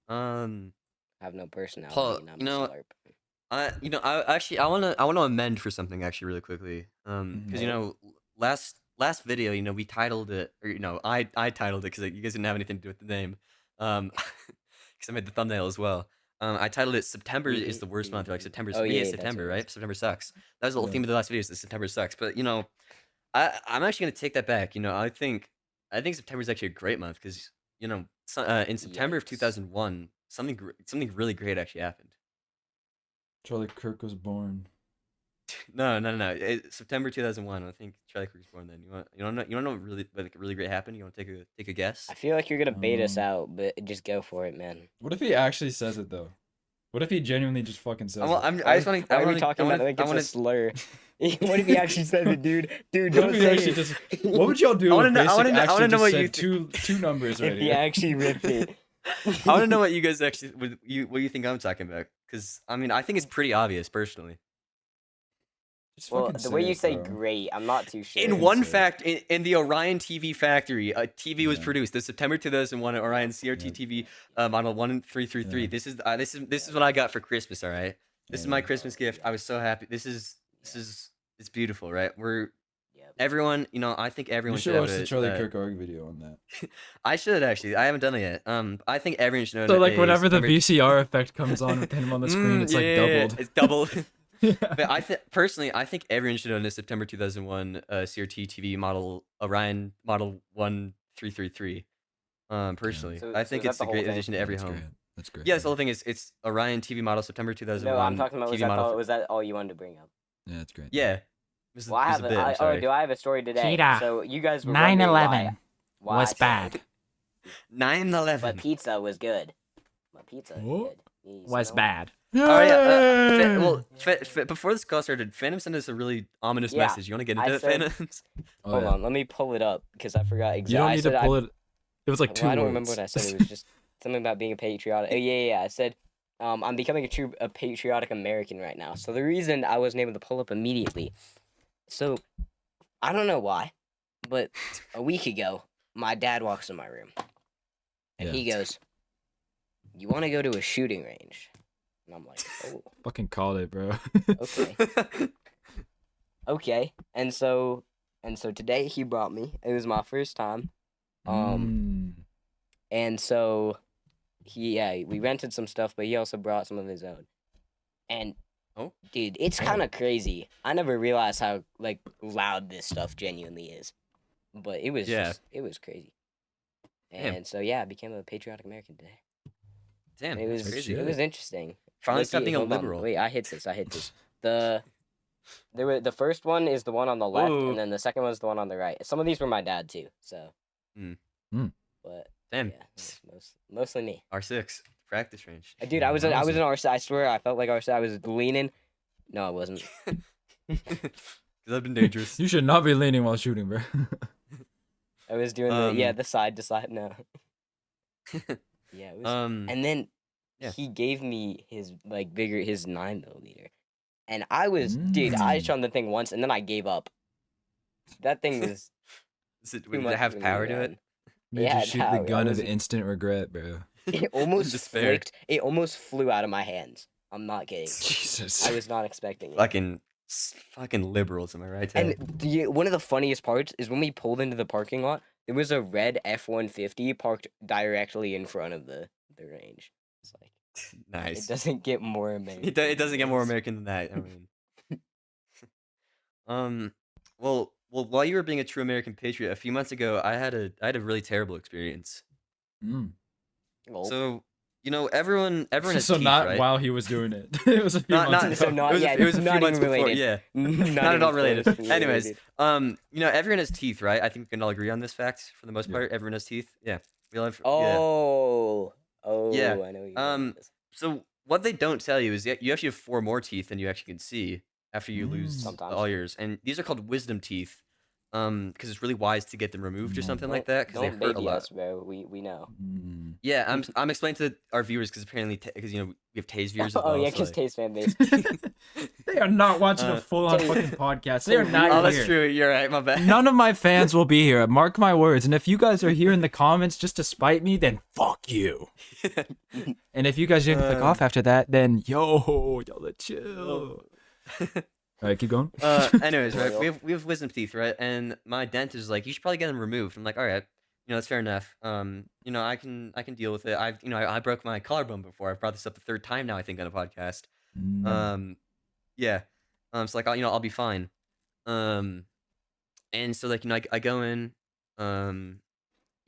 C: I have no personality.
A: Paul,
C: and I'm
A: you know,
C: a LARP.
A: you know, I wanna amend for something actually really quickly. Because you know, last video, you know, we titled it, or you know, I titled it because you guys didn't have anything to do with the name. Because I made the thumbnail as well. I titled it "September is the worst month." Like September's
C: Oh,
A: we
C: yeah,
A: hate
C: that's
A: September,
C: what it
A: right?
C: was.
A: September sucks. That was the whole
B: Yeah.
A: theme of the last video. Is that September sucks. But you know, I'm actually gonna take that back. You know, I think September is actually a great month because you know, in September of
C: Yikes.
A: 2001, something really great actually happened.
B: Charlie Kirk was born.
A: No. September 2001. I think Charlie Kirk was born then. You want to know what really great happened? You want to take a guess?
C: I feel like you're gonna bait us
B: Um,
C: out, but just go for it, man.
B: What if he actually says it though? What if he genuinely just fucking says
A: Well,
B: it?
A: I just want to.
C: Why are we talking about it like it's a slur? What if he actually said it, dude? Dude,
B: What
C: don't
B: if he
C: say
B: actually
C: it.
B: just? What would y'all do?
A: I wanna
B: if
A: know- I
B: Basic
A: wanna know- I
B: actually
A: wanna know
B: just
A: what
B: said
A: you
B: two numbers right
C: If he
B: here?
C: actually ripped it.
A: I want to know what you guys actually what you think I'm talking about, because I mean I think it's pretty obvious personally.
B: Just
C: Well,
B: fucking
C: the way
B: say
C: you
B: it,
C: say
B: bro.
C: great, I'm not too sure.
A: In
B: Yeah,
A: one
B: so-
A: fact, in the Orion TV factory, a TV was
B: Yeah.
A: produced. The September 2001 Orion CRT
B: Yeah.
A: TV model 1333.
B: Yeah.
A: This is what I got for Christmas. All right, this is my
B: Yeah.
A: Christmas gift. I was so happy. This is it's beautiful, right?
C: Yep.
A: Everyone, you know, I think
B: You
A: everyone
B: should
A: should
B: watch
A: have
B: the
A: it,
B: Charlie Kirk arc video on that.
A: I should actually. I haven't done it yet. I think everyone should know.
B: So
A: that
B: like
A: a
B: whenever the
A: September-
B: VCR effect comes on with him on the screen, it's like
A: yeah,
B: doubled.
A: It's doubled. But personally, I think everyone should own the September 2001 CRT TV model Orion model 1333. Personally,
C: So-
A: I
C: so
A: think
C: is that
A: it's
C: the
A: a
C: whole
A: great
C: thing?
A: addition to every
B: That's
A: home.
B: great. That's great.
A: Yeah, that's the whole thing is it's Orion TV model September 2001.
C: No, I'm talking about
A: TV model.
C: was that all you wanted to bring up?
B: Yeah, that's great.
A: Yeah.
C: Well, I have
A: a bit. I'm
C: oh,
A: sorry.
C: do I have a story today?
D: Cheetah.
C: So you guys were wondering
D: 9/11
C: why
D: was
C: I said-
D: bad.
A: 9/11.
C: But pizza was good. My pizza was
B: What?
C: good. You
D: Was
C: know?
D: bad.
A: Oh yeah. Before this call started, Phantom sent us a really ominous
C: Yeah,
A: message. You want to get
C: I
A: into it,
C: said-
A: Phantoms?
B: Oh,
C: Hold
B: yeah.
C: on, let me pull it up because I forgot exactly.
B: You don't need to pull it. It was like 2
C: Well, I don't
B: words.
C: remember what I said. It was just something about being a patriotic. Oh, yeah. I said, I'm becoming a patriotic American right now. So the reason I wasn't able to pull up immediately, so I don't know why, but a week ago, my dad walks in my room, and he goes, "You want to go to a shooting range?" And I'm like, "Oh,
B: Fucking called it, bro.
C: okay, okay." And so today he brought me. It was my first time. And so we rented some stuff, but he also brought some of his own. And dude, it's kind of crazy. I never realized how like loud this stuff genuinely is. But it was it was crazy.
A: Damn.
C: And so I became a patriotic American today.
A: Damn,
C: It was
A: that's crazy.
C: it was interesting.
A: Finally
C: Look,
A: stop being a
C: hold on.
A: liberal.
C: Wait, I hit this. The first one is the one on the left,
A: Whoa.
C: and then the second one is the one on the right. Some of these were my dad too, so. But
A: Damn.
C: yeah, it was mostly me.
A: R6 practice range.
C: Dude, I was in RC. I swear, I felt like RC. I was leaning. No, I wasn't.
A: Because I've been dangerous.
B: You should not be leaning while shooting, bro.
C: I was doing the side to side. No. Yeah, it was. And then he gave me his his 9mm, and I was dude. I shot the thing once, and then I gave up. That thing was.
A: Did it have power to it?
B: Made
C: Yeah,
B: you shoot
C: no,
B: the gun
C: I
B: of
C: was-
B: instant regret, bro.
C: It almost
A: Despair.
C: flicked. It almost flew out of my hands. I'm not kidding.
B: Jesus.
C: I was not expecting it.
A: Fucking liberals, am I right? Ted?
C: And one of the funniest parts is when we pulled into the parking lot, there was a red F-150 parked directly in front of the range. It's like
A: Nice.
C: it doesn't get more American.
A: It doesn't get more
C: than this.
A: American than that. I mean, well, while you were being a true American patriot, a few months ago, I had a really terrible experience.
C: Well,
A: So, everyone has
B: So
A: teeth,
B: not
A: right?
B: while he was doing it. It was a few
A: Not,
B: months
A: not,
B: ago.
C: So not-
A: it was a few
C: not
A: months
C: even
A: before.
C: related.
A: Yeah,
C: not
A: not at
C: even
A: all related.
C: close to
A: Anyways,
C: related.
A: everyone has teeth, right? I think we can all agree on this fact for the most
B: Yeah.
A: part. Everyone has teeth. Yeah, we all have. Yeah.
C: Oh,
A: Yeah,
C: I know. What you're going with this.
A: So what they don't tell you is that you actually have 4 more teeth than you actually can see after you lose
C: Sometimes.
A: all yours, and these are called wisdom teeth. Because it's really wise to get them removed or something like that, because they
C: Don't
A: hurt a
C: baby
A: lot.
C: us, bro. We know.
A: Yeah, I'm explaining to our viewers because apparently we have Taze viewers as well.
C: Oh yeah,
A: so,
C: because
A: like-
C: Taste fan base.
B: They are not watching a full-on
C: Tay-
B: fucking podcast. They are
C: Tay-
B: not
A: Oh,
B: here.
A: that's true. You're right. My bad.
B: None of my fans will be here. Mark my words. And if you guys are here in the comments just to spite me, then fuck you. And if you guys didn't click off after that, then y'all chill. All right, keep going.
A: Anyways, right? We have wisdom teeth, right? And my dentist is like, you should probably get them removed. I'm like, all right, that's fair enough. I can deal with it. I broke my collarbone before. I've brought this up the 3rd time now, I think, on a podcast. Yeah. So like, I'll be fine. And so like, I go in. I'm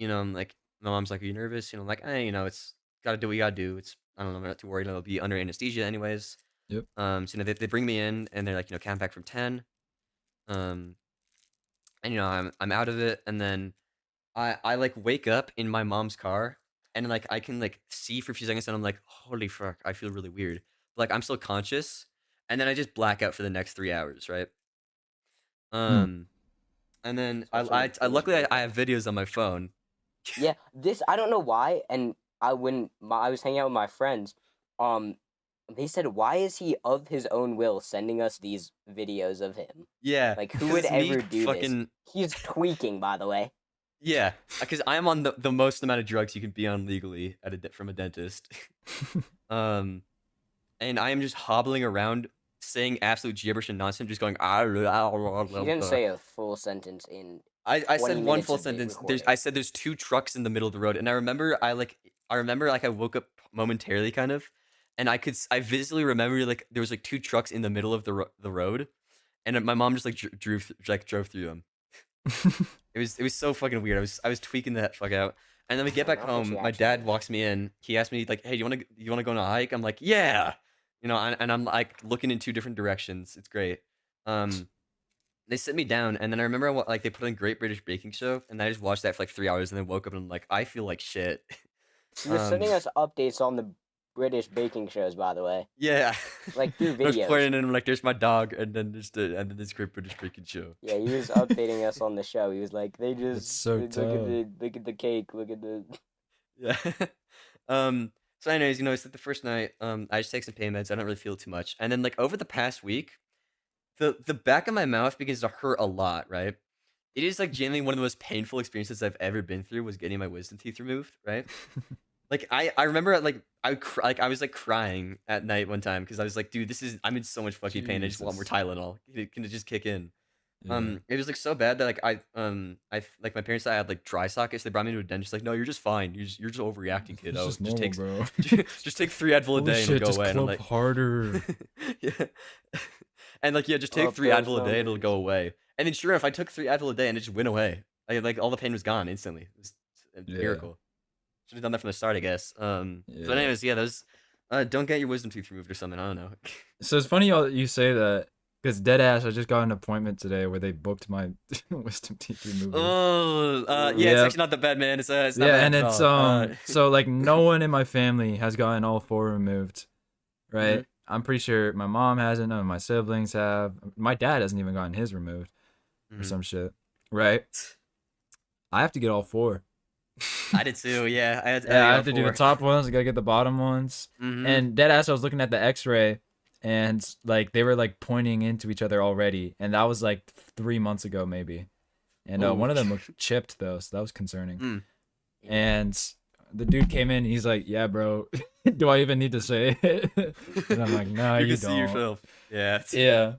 A: like, my mom's like, are you nervous? I'm like, it's gotta do what you gotta do. I don't know, I'm not too worried. I'll be under anesthesia anyways.
B: Yep.
A: So they bring me in and they're like, count back from 10. And I'm out of it, and then I like wake up in my mom's car, and like I can like see for a few seconds, and I'm like, holy fuck, I feel really weird. Like I'm still conscious, and then I just black out for the next 3 hours, right? And then I luckily I have videos on my phone.
C: Yeah, I don't know why. And I was hanging out with my friends, they said, why is he of his own will sending us these videos of him?
A: Yeah.
C: Like, who would
A: 'cause me
C: ever do this? He's tweaking, by the way.
A: Yeah, because I am on the most amount of drugs you can be on legally from a dentist. And I am just hobbling around saying absolute gibberish and nonsense, just going.
C: You didn't say a full sentence in.
A: I
C: 20
A: said one
C: minutes
A: full
C: of it
A: sentence.
C: recorded.
A: I said there's 2 trucks in the middle of the road, and I remember I woke up momentarily, kind of, and I visibly remember like there was like 2 trucks in the middle of the road, and my mom just like drove through them. It was so fucking weird. I was tweaking that fuck out. And then we get
C: Oh,
A: back
C: not that she
A: home. My
C: actually
A: dad
C: did.
A: walks me in. He asked me like, "Hey, you wanna go on a hike?" I'm like, "Yeah." You know, and I'm like looking in two different directions. It's great. Um, they sit me down, and then I remember what like they put on Great British Baking Show, and I just watched that for like 3 hours, and then woke up and I'm like, I feel like shit.
C: He was sending us updates on the British baking shows, by the way,
A: Yeah.
C: like through
A: I was
C: videos.
A: playing and I'm like, there's my dog, and then this Great British Baking Show.
C: Yeah, he was updating us on the show. He was like, "They
B: That's
C: just
B: so
C: look
B: tough.
C: at the cake. Look at the."
A: Yeah. So anyways, you know, it's like the first night. I just take some pain meds. I don't really feel too much, and then like over the past week, the back of my mouth begins to hurt a lot. Right. It is like genuinely one of the most painful experiences I've ever been through was getting my wisdom teeth removed. Right. Like I remember like I was like crying at night one time because I was like, dude, I'm in so much fucking pain. I just want more
B: Jesus.
A: Tylenol. Can it just kick in?
B: Yeah.
A: It was like so bad that like like my parents thought I had like dry sockets. They brought me to a dentist. Like, no, you're just fine. You're just overreacting,
B: It's
A: kiddo.
B: just
A: Just
B: normal,
A: take
B: bro.
A: just take 3 Advil a
B: Holy
A: day and
B: shit,
A: it'll go
B: just
A: away. And I'm
B: clump
A: like,
B: harder.
A: yeah. And like yeah, just take
C: Up
A: 3
C: those
A: Advil a day and it'll
C: numbers.
A: go away. And then sure enough, I took 3 Advil a day and it just went away. Like all the pain was gone instantly. It was a
B: Yeah.
A: miracle. Should have done that from the start, I guess. So
B: Yeah.
A: anyways, yeah, those don't get your wisdom teeth removed or something. I don't know.
B: So it's funny you say that because deadass, I just got an appointment today where they booked my wisdom teeth removal.
A: Oh, yeah, it's
B: Yep.
A: actually not that bad, man. It's not
B: Yeah,
A: bad
B: and
A: at
B: it's
A: all.
B: so like no one in my family has gotten all four removed, right? I'm pretty sure my mom hasn't, none of my siblings have. My dad hasn't even gotten his removed or some shit, right? I have to get all four.
A: I did too. Yeah, I
B: have to do the top ones. I gotta get the bottom ones. And deadass, I was looking at the X-ray, and like they were like pointing into each other already, and that was like 3 months ago maybe. And one of them looked chipped though, so that was concerning. And the dude came in, he's like, "Yeah, bro, do I even need to say it?" And I'm like, "No, you
A: can
B: don't."
A: see yourself. Yeah.
B: Yeah.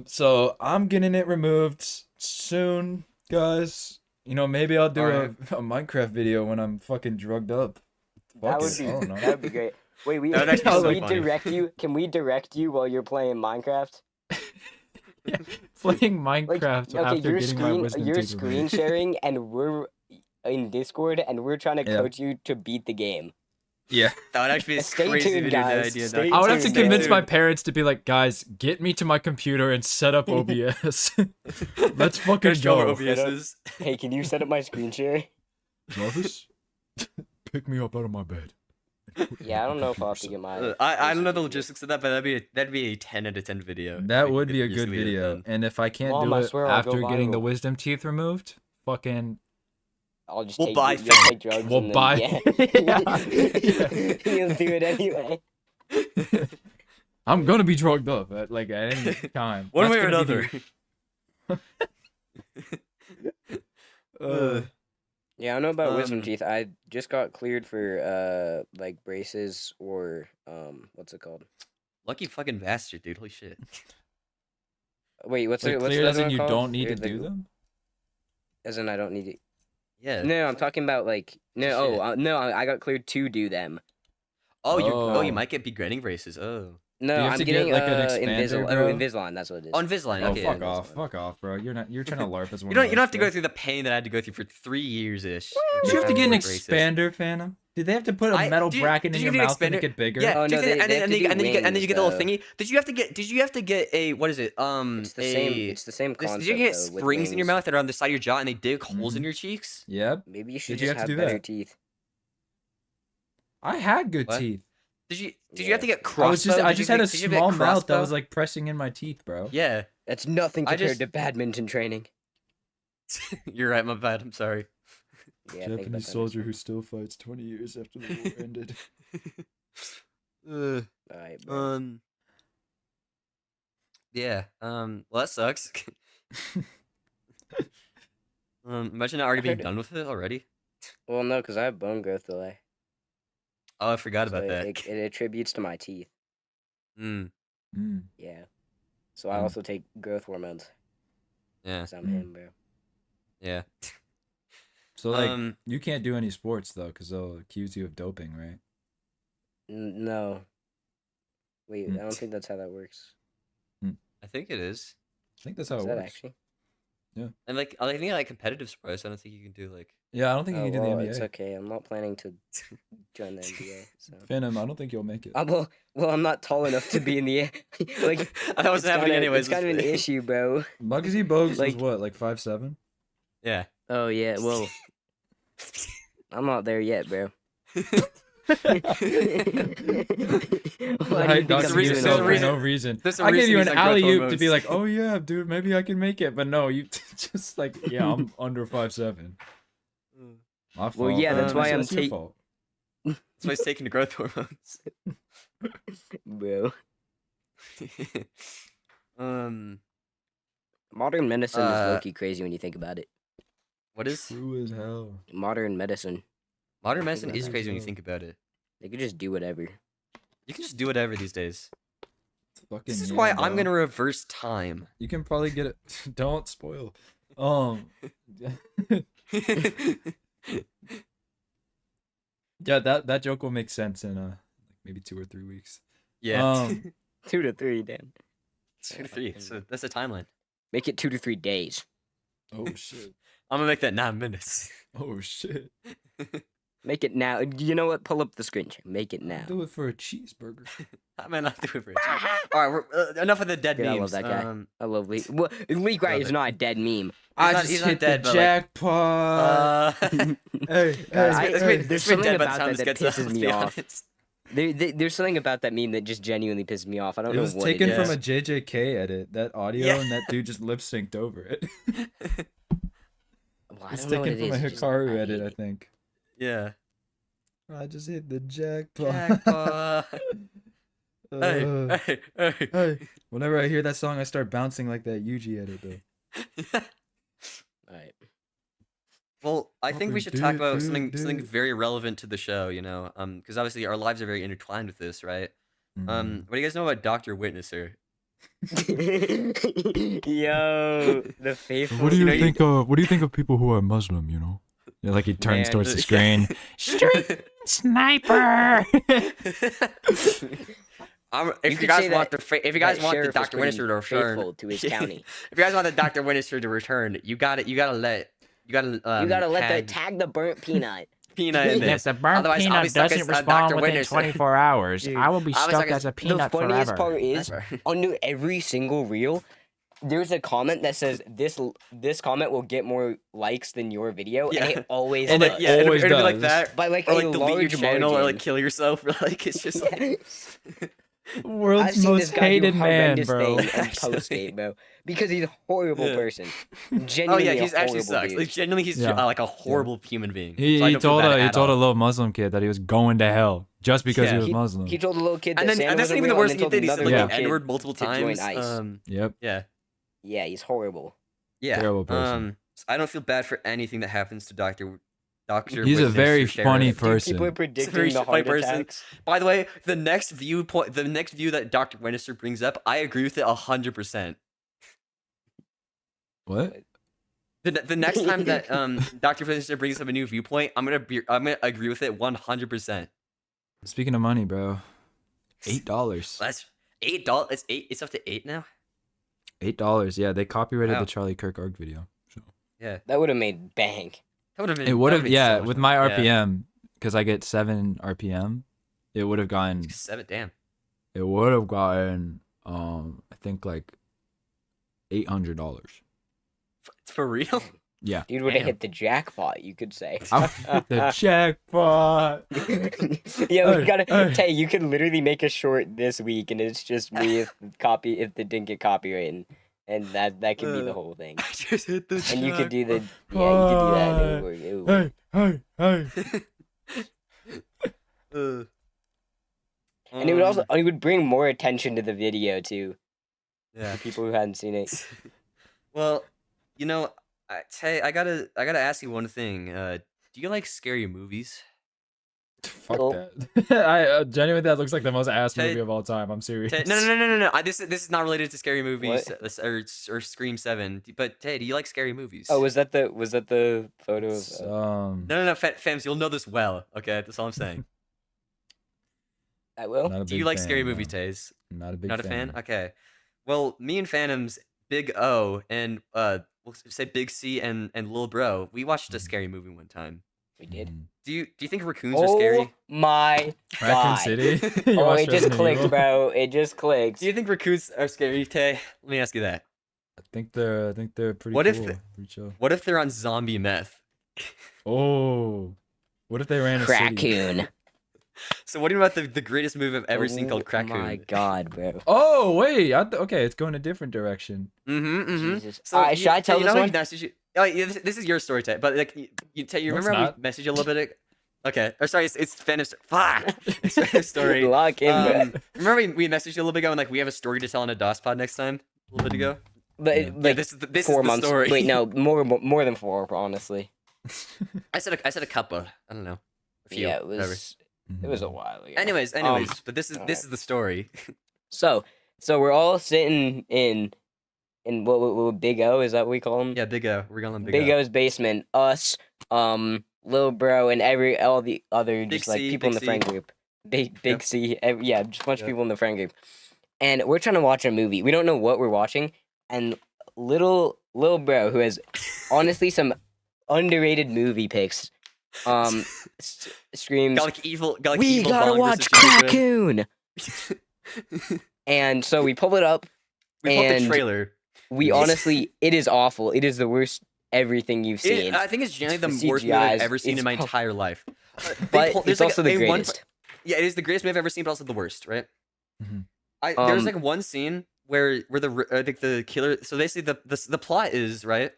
B: So I'm getting it removed soon, guys. You know, maybe I'll do a Minecraft video when I'm fucking drugged up.
C: That would
B: Fuck
C: be
B: it, I don't know.
C: that would be great. Wait,
A: That would actually be
C: can
A: so
C: we
A: funny.
C: direct you? Can we direct you while you're playing Minecraft?
B: Yeah, playing
C: Like,
B: Minecraft
C: okay,
B: after getting my wisdom
C: you're
B: teeth
C: screen
B: removed.
C: sharing, and we're in Discord, and we're trying to
B: Yeah.
C: coach you to beat the game.
B: Yeah.
A: That would actually be a
C: Stay
A: crazy
C: tuned,
A: video
C: guys.
A: idea.
C: Stay
B: I would have to
C: tuned,
B: convince
C: man.
B: my parents to be like, "Guys, get me to my computer and set up OBS. Let's fucking
A: Gotta show
B: go."
A: where OBS is.
C: Hey, can you set up my screen share?
B: Jarvis, pick me up out of my bed.
C: Yeah, I don't know if I'll have to get my.
A: I don't know the
C: wisdom teeth
A: logistics of that, but that'd be a 10 out of 10 video.
B: That
A: If
B: would
A: it
B: be a
A: could
B: good
A: easily get it
B: video.
A: done.
B: And if I can't
C: Mom,
B: do
C: I
B: it
C: swear I'll go
B: after getting the
C: viral.
B: wisdom teeth removed, fucking
C: I'll just
A: We'll
C: take
A: buy
C: you'll
A: fame.
C: take drugs
B: We'll
C: and then,
B: buy-
C: yeah. You'll do it anyway.
B: I'm gonna be drugged up at any time.
A: One
B: That's
A: way or
B: gonna be
A: another.
C: Yeah, I don't know about wisdom
A: Um,
C: teeth. I just got cleared for like braces or what's it called?
A: Lucky fucking bastard, dude. Holy shit.
C: Wait, what's
B: Like,
C: what's
B: clear
C: the
B: as
C: other
B: in
C: one
B: you
C: called?
B: don't need
C: Or
B: to
C: the-
B: do them?
C: As in I don't need to.
A: Yeah.
C: No, I'm talking about like no.
A: Shit.
C: No, I got cleared to do them.
A: Oh, you
B: Oh.
A: might get beginning braces. Oh.
C: No,
B: Do you have
C: I'm
B: to get,
C: getting
B: like, an expander,
C: Invisalign.
B: bro?
C: Invisalign, that's what it is.
A: On Invisalign.
C: Yeah,
B: Oh,
A: Okay.
C: yeah,
B: fuck
C: yeah.
B: off. Fuck off, bro. You're trying to LARP as one.
A: You don't have to go through the pain that I had to go through for 3 years ish.
B: Did you have to get an expander, Phantom? Did they have to put a metal bracket in your mouth to make it bigger?
A: Yeah,
C: Oh, no,
A: and
C: they have to do
A: then you get the little
C: wings,
A: thingy. Did you have to get a what is it?
C: It's the same. It's the same concept.
A: Did you get
C: though, with
A: springs in your
C: wings.
A: mouth that are on the side of your jaw and they dig holes in your cheeks?
B: Yep.
C: Maybe you should
B: Did you
C: just
B: have to
C: have
B: do
C: better
B: that?
C: teeth.
B: I had good
A: What?
B: teeth.
A: Did you
C: Yeah,
A: have to get
C: that's-
A: crossbow?
B: I
A: Did
B: just
A: you
B: had a
A: get- did you get
B: small mouth that
A: crossbow?
B: was like pressing in my teeth, bro.
A: Yeah,
C: That's nothing
A: I
C: compared
A: just-
C: to badminton training.
A: you're right. My bad. I'm sorry.
C: Yeah, think about that.
B: who still fights 20 years after the war ended.
A: Uh,
C: Alright, bro.
A: Yeah. Well, that sucks. Imagine already being
C: heard it.
A: done with it already.
C: Well, no, because I have bone growth delay.
A: Oh, I forgot
C: So
A: about that.
C: it attributes to my teeth.
A: Mm,
C: Yeah. So I
B: Mm.
C: also take growth hormones.
A: yeah.
C: 'Cause I'm him, bro.
A: Yeah.
B: So like,
A: Um.
B: you can't do any sports though, because they'll accuse you of doping, right?
C: No. Wait,
B: Mm.
C: I don't think that's how that works.
A: I think it is.
B: I think that's how
C: Is
B: it
C: that
B: works.
C: actually?
A: And like I think like competitive sports, I don't think you can do like.
B: Yeah, I don't think you
C: Oh,
B: can do the
C: well,
B: NBA.
C: it's okay. I'm not planning to join the NBA. So.
B: Phantom, I don't think you'll make it.
C: Well, I'm not tall enough to be in the like.
A: That wasn't happening anyways.
C: It's kind of an issue, bro.
B: Muggsy Bogues was
C: Like-
B: what, like 5'7"?
A: Yeah.
C: Oh yeah, well, I'm not there yet, bro. Why do you
B: Height
C: think I'm
B: doxing
A: reason-
C: doing
A: there's
B: yourself
A: a
B: for
A: reason-
B: no reason.
A: there's a
B: I gave
A: reason
B: you
A: he's
B: an
A: on growth
B: alley oop to be
A: hormones.
B: like, oh yeah, dude, maybe I can make it. But no, you just like, yeah, I'm under 5'7". My fault.
C: Well, yeah,
A: that's why
C: I'm
B: That's your
C: take-
B: fault.
A: That's why he's taking the growth hormones.
C: bro.
A: um,
C: Modern medicine is
A: Uh,
C: low-key crazy when you think about it.
A: what is
B: True as hell.
C: Modern medicine,
A: modern
C: think
A: medicine
C: about
A: is
C: that
A: crazy when you
B: as well.
A: think about it.
C: they could just do whatever.
A: You can just do whatever these days.
B: Fucking
A: This is
B: yeah,
A: why
B: bro.
A: I'm gonna reverse time.
B: You can probably get it. Don't spoil. Yeah, that joke will make sense in like maybe 2 or 3 weeks.
A: Yeah.
B: Um,
C: 2 to 3, damn.
A: 2 to 3. So that's a timeline.
C: Make it 2 to 3 days.
B: Oh shit.
A: I'm gonna make that 9 minutes.
B: Oh shit.
C: Make it now. You know what? Pull up the screen share. Make it now.
B: Do it for a cheeseburger.
A: I might not do it for a change. All right, enough of the dead
C: Dude, I love
A: memes.
C: that guy. I love Lee. Well, Lee Wright is
A: it.
C: not a dead meme.
B: I
A: not-
B: just
A: he's not
B: hit
A: dead,
B: the
A: but, like,
B: jackpot. Hey,
C: Guys,
B: hey,
A: It's
B: hey.
A: been
C: there's
A: dead
C: something
A: by the
C: about
A: time
C: that
A: this
C: that
A: gets
C: pisses
A: up,
C: me
A: to be
C: off.
A: honest.
C: There's something about that meme that just genuinely pisses me off. I don't
B: It
C: know
B: was
C: what
B: taken
C: it
B: from
C: is.
B: a JJK edit, that audio,
A: Yeah.
B: and that dude just lip synced over it.
C: Well, I
B: It's
C: don't know what
B: taken
C: it
B: from a
C: is. It just-
B: Hikaru
C: I
B: edit,
C: hate
B: I
C: it.
B: think.
A: Yeah.
B: I just hit the jackpot.
A: Jackpot. Hey,
B: Uh,
A: hey, hey.
B: hey. Whenever I hear that song, I start bouncing like that Yuji edit, though.
C: Alright.
A: Well, I think we
B: Proper
A: should talk
B: dude,
A: about
B: dude,
A: something
B: dude.
A: very relevant to the show, you know, because obviously our lives are very intertwined with this, right? What do you guys know about Dr. Witnesser?
C: Yo, the faithful.
B: What do you
A: know, you-
B: think of? What do you think of people who are Muslim? You know, yeah, like he turns
C: Man,
B: towards the
A: the-
B: screen. Street sniper.
A: If you
C: could
A: guys
C: say
A: want
C: that-
A: if you guys
C: that
A: want the
C: sheriff is
A: Dr.
C: pretty
A: Witnesser to return,
C: faithful to his county.
A: if you guys want the Dr. Witnesser to return, you gotta let
C: You gotta
A: tag
C: tag the burnt peanut.
A: peanut in
D: If
A: there.
D: the burnt
A: Otherwise, I'll be
D: peanut
A: stuck
D: doesn't
A: as,
D: respond
A: Dr.
D: within
A: Witnesser.
D: 24 hours,
C: Dude,
D: I will be
A: I'll be
D: stuck
A: stuck
D: as a
A: as-
D: peanut
C: The funniest
D: forever.
C: part is under every single reel, there's a comment that says this comment will get more likes than your video,
A: Yeah.
C: and it always
B: And
C: does.
B: it
A: yeah, it'd
B: always
A: be like
B: does.
A: that.
C: By like
A: Or
C: a
A: like delete your
C: large
A: channel or like
C: margin.
A: kill yourself. Like it's just like
C: I've
B: World's
C: seen
B: most
C: this guy
B: hated
C: do
B: man,
C: horrendous
B: bro.
C: thing and post it, bro, because he's a horrible
A: Yeah.
C: person.
A: oh
C: Genuinely,
A: yeah,
C: a
A: he's actually
C: horrible
A: sucks.
C: dude.
A: Like genuinely, he's
B: Yeah.
A: like a horrible human being.
B: He,
A: So I
B: he
A: don't feel
B: told
A: bad
B: a he
A: at
B: told a
A: all.
B: little Muslim kid that he was going to hell just because
A: Yeah.
B: he was
C: He-
B: Muslim.
C: He told a little kid that
A: And then
C: Santa
A: and that's
C: was
A: not even the
C: real,
A: worst
C: and
A: thing
C: then
A: he did. He
C: told
A: said like
C: another
A: the
B: Yeah.
C: kid
A: N-word multiple
C: to join
A: times.
C: ICE.
B: Yep.
A: Yeah.
C: Yeah, he's horrible.
A: Yeah.
B: Terrible person.
A: So I don't feel bad for anything that happens to Doctor.
B: He's a very funny
C: Dude,
B: person.
C: people are
A: very
C: predicting the
A: funny
C: heart
A: person.
C: attacks.
A: By the way, the next view that Dr. Winchester brings up, I agree with it 100%.
B: What?
A: The next time that Dr. Winchester brings up a new viewpoint, I'm gonna agree with it 100%.
B: Speaking of money, bro. $8.
A: That's $8. It's up to 8 now.
B: $8. Yeah, they copyrighted
A: Wow.
B: the Charlie Kirk arc video. So.
A: Yeah.
C: That would have made bank.
A: That would have been.
B: It would
A: that
B: have,
A: would've
B: yeah,
A: been so much
B: with
A: money.
B: my
A: Yeah.
B: RPM, because I get 7 RPM, it would have gotten,
A: 7. Damn.
B: I think like $800.
A: For real?
B: Yeah.
C: Dude would have
A: Damn.
C: hit the jackpot, you could say.
B: The jackpot.
C: Yeah, we
B: Hey,
C: gotta.
B: hey.
C: Tay, you could literally make a short this week, and it's just me if they didn't get copyrighted, and that could be the whole thing.
A: I just hit the.
C: And you could do the yeah, you could do that. And it would work. It would work.
B: Hey.
C: And it would also it would bring more attention to the video too,
A: Yeah.
C: to people who hadn't seen it.
A: Well, you know, Tay, I gotta ask you one thing. Do you like scary movies?
B: Fuck
C: Nope.
B: that. I genuinely, that looks like the most ass
A: Tay-
B: movie of all time. I'm serious.
A: Tay, no. This is not related to scary movies or Scream 7. But Tay, do you like scary movies?
C: Oh, was that the photo of?
B: It's,
A: No, Fams, you'll know this well. Okay, that's all I'm saying.
C: I will.
B: not a
A: Do you
B: big
A: like
B: fan,
A: scary
B: no.
A: movies, Tays?
B: Not a big
A: Not a
B: fan.
A: fan? Okay. Well, me and Phantom's Big O and we'll say Big C and Lil Bro, we watched a
B: Mhm.
A: scary movie one time.
C: We did.
B: Mhm.
A: Do you think raccoons are
C: Oh
A: scary?
C: my
B: Raccoon
C: god.
B: City. You
C: Oh,
B: watched
C: it just
B: Resident
C: clicked,
B: Evil?
C: bro. It just clicked.
A: Do you think raccoons are scary, Tay? Let me ask you that.
B: I think they're pretty
A: What
B: cool.
A: if
B: Pretty chill.
A: What if they're on zombie meth?
B: Oh, what if they ran a city?
C: Crackoon.
A: So what do you about the greatest movie I've ever seen called
C: Oh my
A: Crackoon?
C: god, bro.
B: Oh wait, okay, it's going a different direction.
C: Jesus.
A: So
C: Should I tell
A: you
C: this
A: know
C: one?
A: Oh, yeah, this is your story, Tay. But like you
B: No, it's
A: remember how
B: not.
A: we messaged you a little bit? Okay. Or sorry, it's fan of fuck. It's fan of story.
C: Lock in, bro.
A: Remember we messaged you a little bit ago and like we have a story to tell on a DOS pod next time a little bit ago.
C: But
B: Yeah.
C: like
A: Yeah, this is
C: 4
A: the
C: months.
A: story.
C: Wait, no, more than 4, honestly.
A: I said a couple. I don't know. A few.
C: Yeah, it
A: whatever.
C: was. It was a while ago.
A: Anyways, but this
C: alright.
A: is the story.
C: So we're all sitting in what Big O, is that what we call him?
A: Yeah, Big O. We're going on
C: Big O's basement. Us, Lil Bro, and all the other
A: Big
C: just like
A: C,
C: people in
A: Big
C: the friend
A: C.
C: group. Big
A: Yep.
C: C, yeah, just a bunch of
A: Yep.
C: people in the friend group, and we're trying to watch a movie. We don't know what we're watching, and Lil Bro, who has honestly some underrated movie picks, screams,
A: Got like
C: "We
A: evil
C: gotta
A: Bong
C: watch
A: versus Human.
C: Crackoon!" And so we pull it up.
A: We pulled the
C: And
A: trailer.
C: We
A: It's-
C: honestly, it is awful. It is the worst everything you've seen.
A: I think it's generally the
C: The
A: worst movie I've
C: CGI
A: ever seen
C: is
A: in my
C: pro-
A: entire life.
C: but
A: there's
C: it's
A: like
C: also the
A: a one-
C: greatest.
A: Yeah, it is the greatest movie I've ever seen, but also the worst, right?
B: Mhm.
A: There's
C: Um,
A: like one scene where I think the killer. So basically, the plot is right.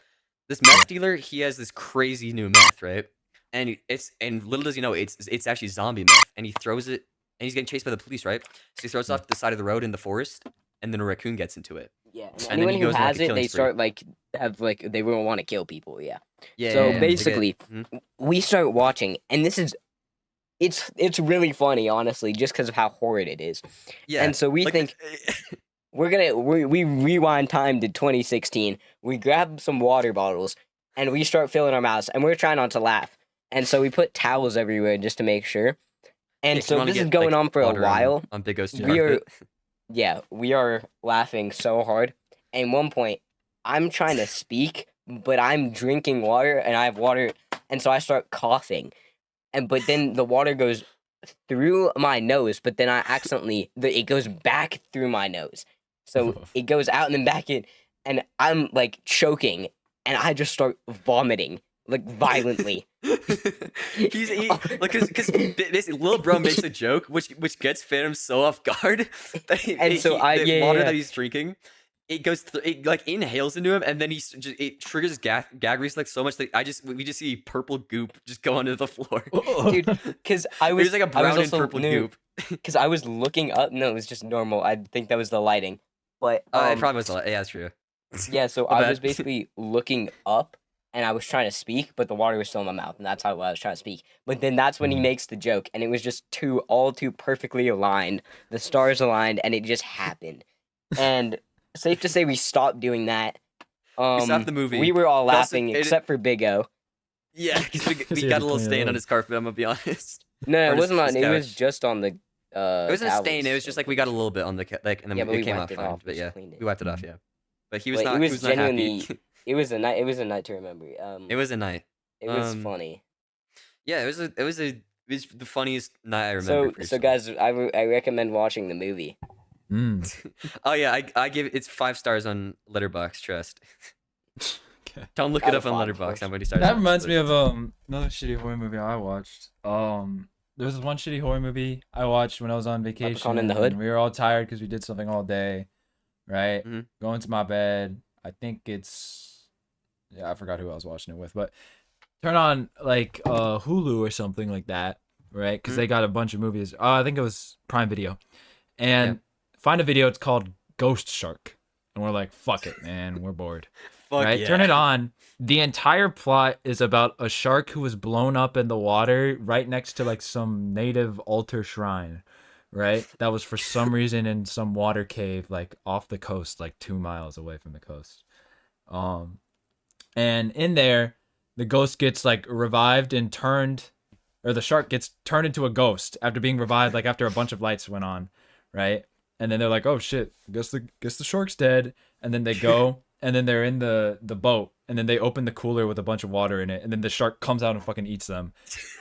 A: This meth dealer, he has this crazy new meth, right? And little does he know, it's actually zombie meth, and he throws it, and he's getting chased by the police, right? So he throws it off the side of the road in the forest, and then a raccoon gets into it.
C: Yeah, and
A: and then
C: anyone
A: he
C: who
A: goes on, like,
C: has
A: a
C: it,
A: killing
C: they
A: spree.
C: start they will want to kill people. Yeah.
A: Yeah.
C: So
A: yeah, yeah.
C: basically,
A: Mhm.
C: we start watching, and this is, it's really funny, honestly, just because of how horrid it is.
A: Yeah.
C: And so we
A: like,
C: think we rewind time to 2016. We grab some water bottles and we start filling our mouths, and we're trying not to laugh. And so we put towels everywhere just to make sure. And
A: Yeah, 'cause you
C: so
A: wanna
C: this is
A: get,
C: going
A: like,
C: on for a
A: water
C: while.
A: on Big O's
C: We are-
A: carpet.
C: Yeah, we are laughing so hard. And one point, I'm trying to speak, but I'm drinking water, and I have water, and so I start coughing. But then the water goes through my nose, but then I accidentally it goes back through my nose. So it goes out and then back in, and I'm like choking, and I just start vomiting like violently.
A: Because this little bro makes a joke which gets Phantom so off guard that the water that he's drinking, it goes it like inhales into him, and then it triggers gag reflex so much that we just see purple goop just go onto the floor.
C: Dude, because I was
A: There's like a
C: I was
A: brown and
C: also
A: purple
C: new,
A: goop.
C: because I was looking up. No, it was just normal. I think that was the lighting, but
A: It probably was a lot. Yeah, that's true.
C: yeah. So
A: My
C: I
A: bad.
C: was basically looking up, and I was trying to speak, but the water was still in my mouth, and that's how I was trying to speak. But then that's when he makes the joke, and it was just all too perfectly aligned. The stars aligned, and it just happened. And safe to say, we stopped doing that.
A: We stopped the movie.
C: We were all
A: We also-
C: laughing except for Big O.
A: Yeah, because we
B: He
A: got
B: had
A: a
B: to
A: little
B: clean it
A: stain
B: up.
A: on his carpet. I'm gonna be honest.
C: No,
A: Or
C: it
A: just
C: wasn't on.
A: his
C: It was
A: couch.
C: just on the.
A: It wasn't a
C: towels,
A: stain. It was just
C: so
A: like we got a little bit on the and then
C: Yeah, but
A: it
C: we
A: came
C: wiped
A: out
C: it
A: fine.
C: off,
A: But
C: just
A: yeah,
C: cleaned it.
A: we wiped it off. Yeah, but he was
C: But
A: not.
C: it
A: He
C: was
A: was not happy.
C: genuinely- It was a night. It was a night to remember.
A: It was a night.
C: It was
A: um,
C: funny.
A: Yeah, it was the funniest night I remember. for
C: So
A: sure.
C: guys, I recommend watching the movie.
B: Mm.
A: Oh yeah, I give it's 5 stars on Letterboxd. Trust.
B: Okay.
A: Don't look
C: Out
A: it
C: of
A: up on
C: 5, of
A: Letterboxd.
C: course.
A: I'm already started.
B: That reminds me of another shitty horror movie I watched. There was one shitty horror movie I watched when I was on vacation.
C: Leprechaun in the Hood?
B: and we were all tired because we did something all day, right?
A: Mhm.
B: Going to my bed. I think I forgot who I was watching it with, but turn on like Hulu or something like that, right? Because
A: Mhm.
B: they got a bunch of movies. I think it was Prime Video, and find a video. It's called Ghost Shark, and we're like, fuck it, man, we're bored.
A: Fuck
B: Right?
A: yeah.
B: Turn it on. The entire plot is about a shark who was blown up in the water right next to like some native altar shrine, right? That was for some reason in some water cave, like off the coast, like 2 miles away from the coast. And in there, the ghost gets like revived and turned, or the shark gets turned into a ghost after being revived, like after a bunch of lights went on, right? And then they're like, "Oh shit, guess the shark's dead." And then they go and then they're in the boat, and then they open the cooler with a bunch of water in it, and then the shark comes out and fucking eats them,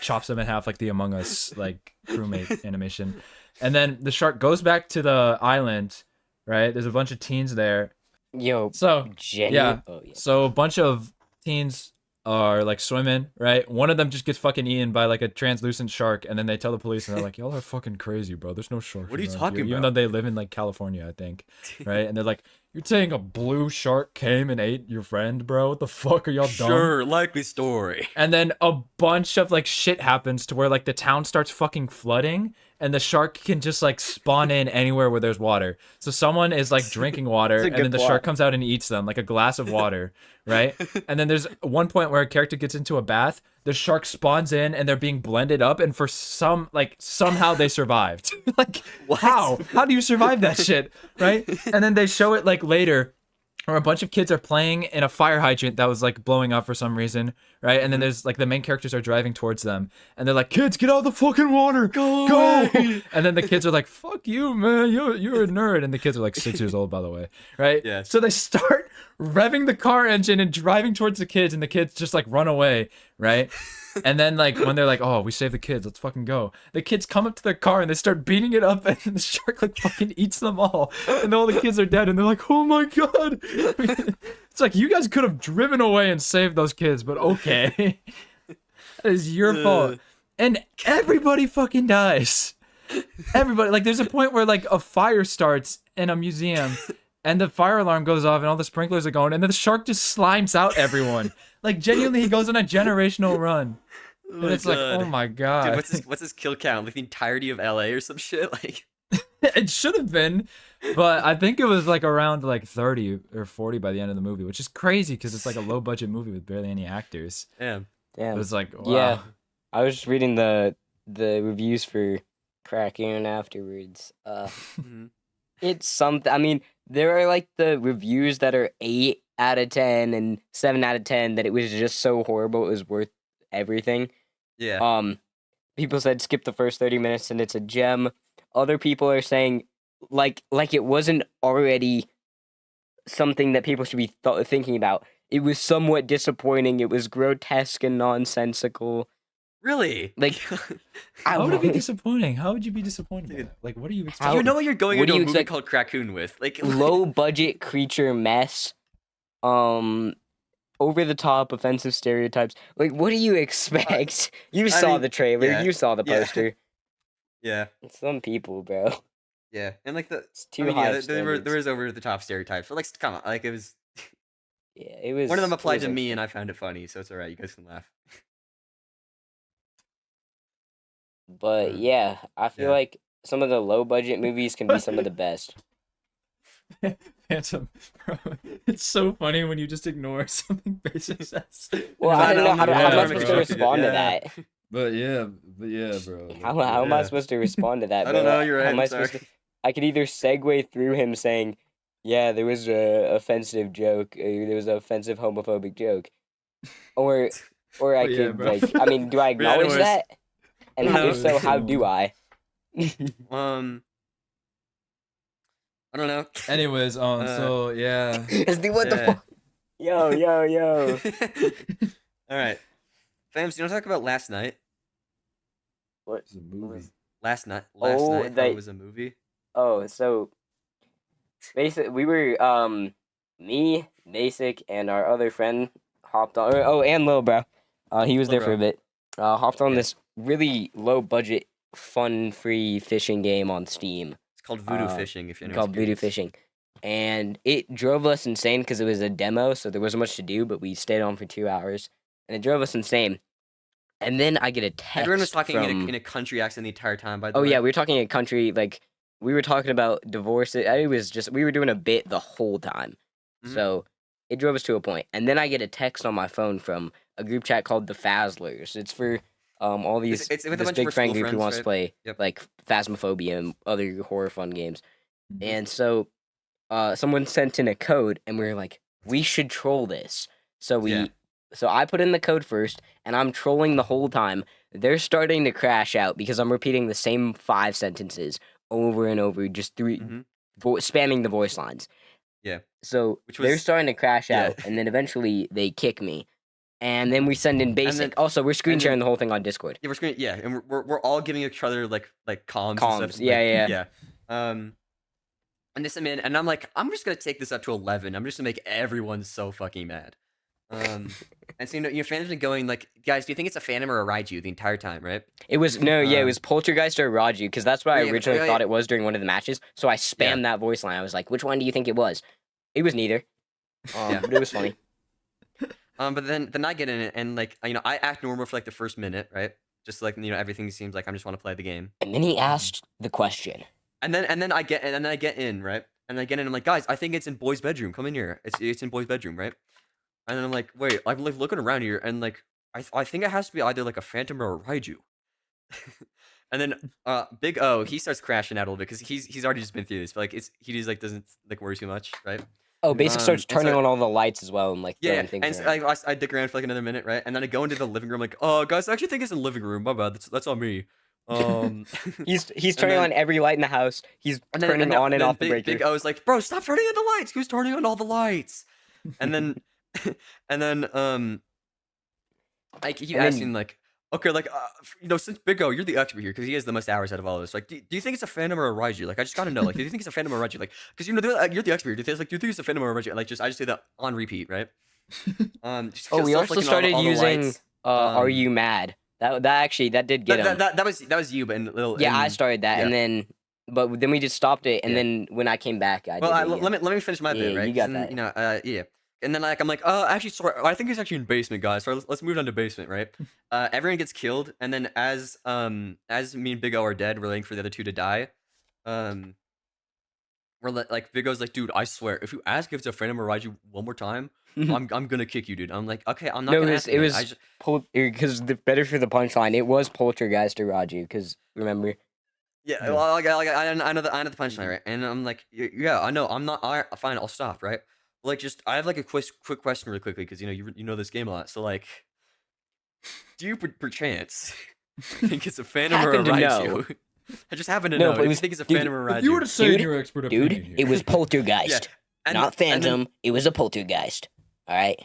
B: chops them in half like the Among Us like crewmate animation, and then the shark goes back to the island, right? There's a bunch of teens there.
C: Yo,
B: So
C: genuine.
B: yeah,
C: Oh yeah.
B: so a bunch of teens are like swimming, right? One of them just gets fucking eaten by like a translucent shark, and then they tell the police, and they're like, "Y'all are fucking crazy, bro. There's no sharks."
A: What are you
B: around
A: talking
B: here," Even
A: about?
B: though they live in like California, I think, right? And they're like, "You're saying a blue shark came and ate your friend, bro? What the fuck are y'all dumb?"
A: Sure, likely story.
B: And then a bunch of like shit happens to where like the town starts fucking flooding, and the shark can just like spawn in anywhere where there's water. So someone is like drinking water,
C: It's a
B: and
C: good
B: then the
C: plot.
B: shark comes out and eats them like a glass of water, right? And then there's one point where a character gets into a bath, the shark spawns in, and they're being blended up, and for some like somehow they survived. Like
A: What?
B: how do you survive that shit, right? And then they show it like later, or a bunch of kids are playing in a fire hydrant that was like blowing up for some reason, right? And then there's like the main characters are driving towards them, and they're like, "Kids, get out of the fucking water, go!" And then the kids are like, "Fuck you, man, you're a nerd." And the kids are like 6 years old, by the way, right?
A: Yeah.
B: So they start revving the car engine and driving towards the kids, and the kids just like run away, right? And then like when they're like, "Oh, we saved the kids, let's fucking go," the kids come up to their car and they start beating it up, and the shark like fucking eats them all, and all the kids are dead, and they're like, "Oh my god!" It's like, you guys could have driven away and saved those kids, but okay, that is your fault. And everybody fucking dies. Everybody, like, there's a point where like a fire starts in a museum, and the fire alarm goes off, and all the sprinklers are going, and then the shark just slimes out everyone. Like, genuinely, he goes on a generational run.
A: Oh
B: And it's like, oh my god.
A: Dude, what's his kill count? Like the entirety of LA or some shit? Like
B: It should have been, but I think it was like around like 30 or 40 by the end of the movie, which is crazy because it's like a low budget movie with barely any actors.
A: yeah.
B: It
C: Damn.
B: was like, wow.
C: Yeah. I was just reading the reviews for Kraken afterwards.
A: Mhm.
C: It's something. I mean, there are like the reviews that are 8 out of 10 and 7 out of 10 that it was just so horrible it was worth everything.
A: Yeah.
C: People said skip the first 30 minutes and it's a gem. Other people are saying like it wasn't already something that people should be thinking about. It was somewhat disappointing. It was grotesque and nonsensical.
A: Really?
C: Like,
B: How would it be disappointing? How would you be disappointed? By that? Like, what are you expecting?
A: You know what you're going
C: What
A: into
C: do
A: a
C: you
A: movie
C: expect?
A: called Krakoon with? Like
C: Low budget creature mess, over the top offensive stereotypes. Like, what do you expect? You saw
A: mean,
C: the trailer.
A: yeah,
C: You saw the
A: yeah.
C: poster.
A: Yeah.
C: Some people, bro.
A: Yeah. And like the
C: It's too high.
A: yeah,
C: of
A: there
C: standards.
A: was over the top stereotypes. But like come on, like it was
C: Yeah, it was.
A: one of them
C: it
A: applied
C: was
A: to me
C: okay.
A: and I found it funny, so it's alright, you guys can laugh.
C: But yeah, I feel
A: Yeah.
C: like some of the low budget movies can be some of the best.
B: Phantom, bro. It's so funny when you just ignore something basic says.
C: Well,
A: I
C: I don't know how,
A: know,
C: how am
B: yeah,
C: I supposed to
B: bro.
C: respond to
A: Yeah.
C: that.
B: But yeah, bro.
C: How am I supposed to respond to that?
A: I don't
C: bro?
A: know, you're
C: How
A: right,
C: am I
A: I'm
C: supposed
A: sorry.
C: to? I could either segue through him saying, "Yeah, there was a offensive joke. There was an offensive homophobic joke," or I
B: But yeah,
C: could
B: bro.
C: like. I mean, do I acknowledge
A: anyways.
C: that? And
A: No.
C: if so, how do I?
A: I don't know.
B: Anyways, so yeah.
C: Let's do what the
A: Yeah.
C: fuck? Yo.
A: Alright. Fams, do you want to talk about last night?
C: What?
B: It's a movie.
A: Last night
C: Oh,
A: how it
C: they-
A: was a movie.
C: Oh, so basically, we were me, Basic, and our other friend hopped on. And Lil Bro, he was
A: Lil
C: there for a
A: Bro.
C: bit. Hopped on
A: Yeah.
C: this really low budget, fun, free fishing game on Steam
A: It's called Voodoo Fishing if you're
C: called Voodoo Fishing, and it drove us insane because it was a demo, so there wasn't much to do. But we stayed on for 2 hours, and it drove us insane. And then I get a text.
A: Everyone was talking
C: from...
A: in a country accent the entire time, by the
C: Oh
A: way.
C: yeah, we were talking a country like we were talking about divorce. It was just we were doing a bit the whole time,
A: Mhm.
C: so it drove us to a point. And then I get a text on my phone from a group chat called the Fazzlers. It's for all these
A: It's with a
C: this
A: bunch of
C: big
A: our
C: friend
A: school
C: group who
A: friends,
C: wants to
A: right?
C: play
A: Yep.
C: like Phasmophobia and other horror fun games.
B: Mhm.
C: And so someone sent in a code, and we were like, we should troll this. So
A: Yeah.
C: So I put in the code first, and I'm trolling the whole time. They're starting to crash out because I'm repeating the same 5 sentences over and over, just through
A: Mhm.
C: spamming the voice lines.
A: Yeah,
C: So
A: which
C: they're
A: was
C: starting to crash
A: yeah,
C: out, and then eventually they kick me, and then we send in
A: and
C: basic.
A: then
C: Also, we're screen
A: and then
C: sharing the whole thing on Discord.
A: yeah, we're screen yeah, and we're all giving each other like comms and stuff,
C: Comms, yeah,
A: like
C: yeah.
A: yeah. Um, and this I'm in, and I'm like, I'm just gonna take this up to 11. I'm just gonna make everyone so fucking mad. And so your fans have been going like, guys, do you think it's a Phantom or a Raiju the entire time, right?
C: It was no, yeah, it was
A: Um,
C: Poltergeist or Raju, because that's what I
A: yeah,
C: originally thought it was during one of the matches. So I
A: yeah,
C: spammed that voice line. I was like, "Which one do you think it was?" It was neither.
A: yeah.
C: But it was funny.
A: But then I get in it and like I act normal for like the first minute, right? Just like everything seems like I just want to play the game.
C: And then he asked the question.
A: And then I get in, right? And I get in, I'm like, guys, I think it's in boy's bedroom. Come in here. It's in boy's bedroom, right? And then I'm like, wait, I'm like looking around here, and like I think it has to be either like a Phantom or a Raiju. And then Big O, he starts crashing out a little bit because he's already just been through this, but like he just like doesn't like worry too much, right?
C: Oh, basic starts
A: And
C: turning
A: so
C: on all the lights as well and like
A: yeah,
C: throwing things
A: and so,
C: around.
A: I dick around for like another minute, right? And then I go into the living room, like, oh guys, I actually think it's in the living room. My bad, that's on me.
C: He's turning on every light in the house. He's turning on and off the breaker.
A: Big O's like, bro, stop turning on the lights. Who's turning on all the lights? And then I keep asking like, okay, like since Big O, you're the expert here because he has the most hours out of all of us. Like, do you think it's a Phantom or a Raiju? Like, I just gotta know. Like, do you think it's a Phantom or a Raiju? Like, because you're the expert. Do you think it's a Phantom or a Raiju? Like, I just do that on repeat, right?
C: We also started using "Are You Mad?" That did get him.
A: That was you, but
C: I started that,
A: yeah.
C: and then we just stopped it, and then when I came back, I did it again.
A: let me finish my bit, right?
C: You got that.
A: Yeah. And then like I'm like, oh, actually, sorry, I think it's actually in basement, guys. So let's move on to basement, right? Everyone gets killed, and then as me and Big O are dead, we're waiting for the other two to die. We're like Big O's like, dude, I swear, if you ask if it's a Phantom or Raiju one more time, I'm gonna kick you, dude. I'm like, okay, I'm not gonna ask
C: it was because better for the punchline. It was Poltergeist or Raju, because remember.
A: Yeah, well, like, I know the punchline, right? And I'm like, yeah, I know, I'm not. Fine, I'll stop, right? Like, just I have like a quick question really quickly because you know this game a lot. So like, do you perchance think it's a Phantom or a Raiju? I just happen to know.
C: But
A: if you think it's a Phantom or a Raiju.
B: If you were to say your expert opinion here.
C: It was Poltergeist, not Phantom. It was a Poltergeist. All right.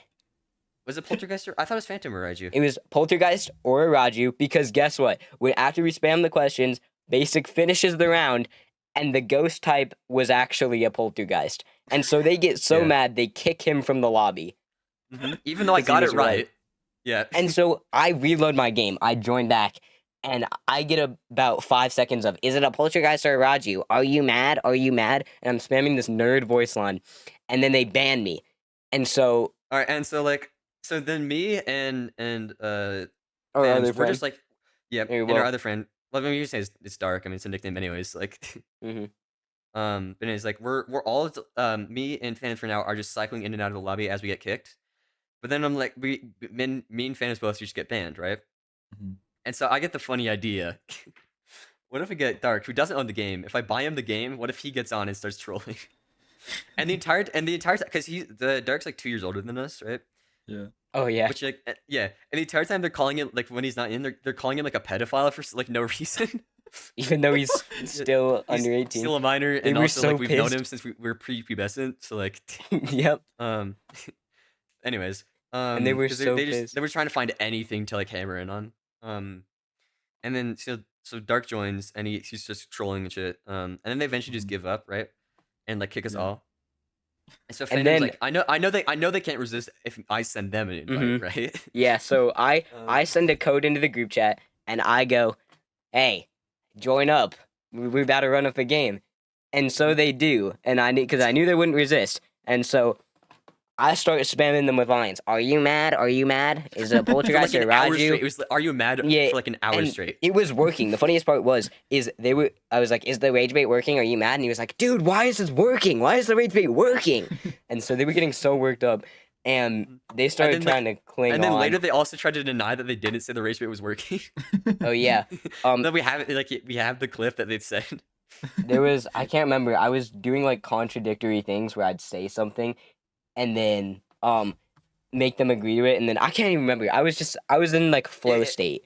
A: Was it Poltergeist or I thought it was Phantom or Raiju?
C: It was Poltergeist or a Raju because guess what? After we spam the questions, Basic finishes the round, and the ghost type was actually a Poltergeist. And so they get so mad, they kick him from the lobby.
A: Even though I got it right. Yeah.
C: And so I reload my game. I join back, and I get about 5 seconds of, is it a Poltergeist or a Raju? Are you mad? Are you mad? And I'm spamming this nerd voice line. And then they ban me. And so...
A: All right, and so, like... So then me and
C: our
A: fans,
C: other
A: we're
C: friend.
A: just like... Yeah, and our other friend... Well, I mean, you say it's dark. I mean, it's a nickname anyways. Like... But it's like we're all me and fans for now are just cycling in and out of the lobby as we get kicked. But then I'm like, me and fans both just get banned, right? And so I get the funny idea. What if we get Dark, who doesn't own the game? If I buy him the game, what if he gets on and starts trolling? and the entire because Dark's like 2 years older than us, right?
B: Yeah.
C: Oh yeah.
A: Which like yeah, and the entire time they're calling it like when he's not in, they're calling him like a pedophile for like no reason.
C: Even though he's still under 18.
A: Still a minor, and also like we've known him since we were pre-pubescent, so like
C: yep.
A: Anyways,
C: and they were pissed.
A: They were trying to find anything to like hammer in on. And then so Dark joins and he's just trolling and shit. And then they eventually just give up, right? And like kick us all. And so Phantom's like, I know they can't resist if I send them an invite, right?
C: Yeah, so I send a code into the group chat and I go, hey, join up. We're about to run up a game. And so they do. And because I knew they wouldn't resist. And so I start spamming them with lines. Are you mad? Are you mad? Is it a Poltergeist or Raju?
A: It was like, are you mad for like an hour straight?
C: It was working. The funniest part I was like, is the rage bait working? Are you mad? And he was like, dude, why is this working? Why is the rage bait working? And so they were getting so worked up. And they started trying to cling on.
A: And then later they also tried to deny that they didn't say the rage bait was working.
C: Oh yeah.
A: Then we have we have the clip that they said.
C: I can't remember. I was doing like contradictory things where I'd say something and then make them agree to it, and then I can't even remember. I was in like flow state.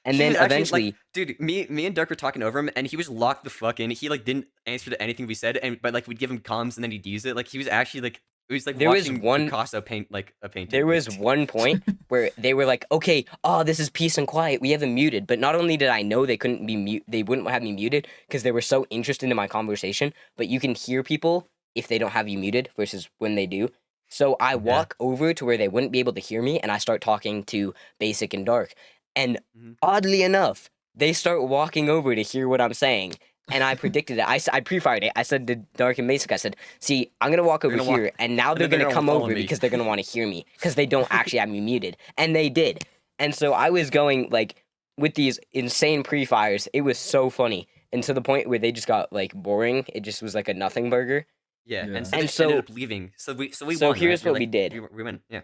C: And
A: He
C: then
A: was actually
C: eventually,
A: like, dude, me and Dirk were talking over him, and he was locked the fuck in. He like didn't answer to anything we said, and but like we'd give him comms, and then he'd use it. Like he was actually like, it was like
C: there was
A: watching
C: one
A: Picasso paint like a
C: there
A: painting.
C: was one point where they were like, okay, oh, this is peace and quiet. We have them muted. But not only did I know they couldn't be they wouldn't have me muted because they were so interested in my conversation, but you can hear people if they don't have you muted versus when they do. So I walk over to where they wouldn't be able to hear me and I start talking to Basic and Dark. And oddly enough, they start walking over to hear what I'm saying. And I predicted it. I pre-fired it. I said to Dark and Basic, I said, see, I'm going to walk over here, and now they're
A: then
C: going to come
A: follow
C: over
A: me.
C: because they're going to want to hear me because they don't actually have me muted. And they did. And so I was going, like, with these insane pre-fires. It was so funny. And to the point where they just got, like, boring. It just was like a nothing burger.
A: Yeah,
B: Yeah.
A: and so
C: And
A: they just ended up leaving. So we
C: so
A: won.
C: here's
A: right?
C: what we did.
A: We win. Yeah.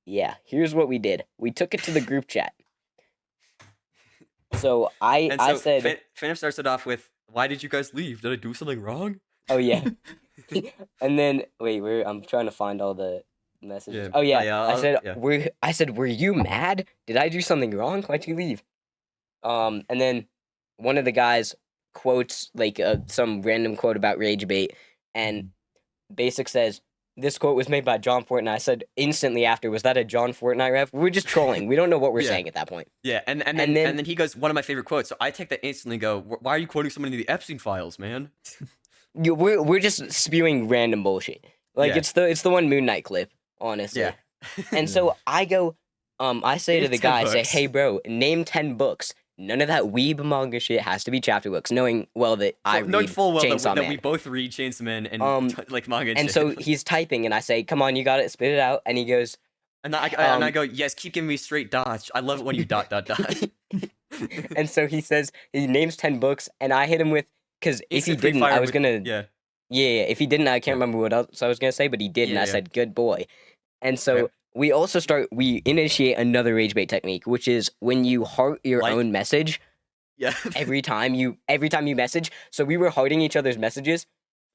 C: Yeah, here's what we did. We took it to the group chat. So I said,
A: Finn starts it off with, "Why did you guys leave? Did I do something wrong?"
C: oh yeah. And then wait, I'm trying to find all the messages.
A: Yeah,
C: Oh yeah,
A: yeah.
C: I said, were you mad? Did I do something wrong? Why'd you leave? And then one of the guys quotes like some random quote about rage bait, and Basic says, "This quote was made by John Fortnite." I said instantly after, "Was that a John Fortnite ref?" We're just trolling. We don't know what we're
A: Yeah.
C: saying at that point.
A: Yeah, and then he goes, "One of my favorite quotes." So I take that instantly and go, "Why are you quoting someone in the Epstein files, man?"
C: We're just spewing random bullshit. Like
A: Yeah.
C: it's the one Moon Knight clip, honestly.
A: Yeah.
C: And so I go, I say to
A: Name
C: the
A: 10
C: guy, I say,
A: books.
C: "Hey bro, name 10 books. None of that weeb manga shit has to be chapter books." Knowing well that I
A: knowing
C: read
A: full well
C: Chainsaw
A: that
C: Man.
A: we both read Chainsaw Man and like manga and
C: And
A: shit.
C: so he's typing, and I say, "Come on, you got it, spit it out." And he goes,
A: and I go, "Yes, keep giving me straight dodge. I love it when you dot dot dot."
C: and so he says he names 10 books, and I hit him with, because if he
A: Instant
C: didn't,
A: pre-fire
C: I was
A: with-
C: gonna
A: Yeah.
C: if he didn't, I can't remember what else I was gonna say, but he did, and I
A: Yeah.
C: said, "Good boy." And so
A: Okay.
C: we also we initiate another rage bait technique, which is when you heart your
A: Like-
C: own message
A: Yeah.
C: every time you message. So we were hearting each other's messages,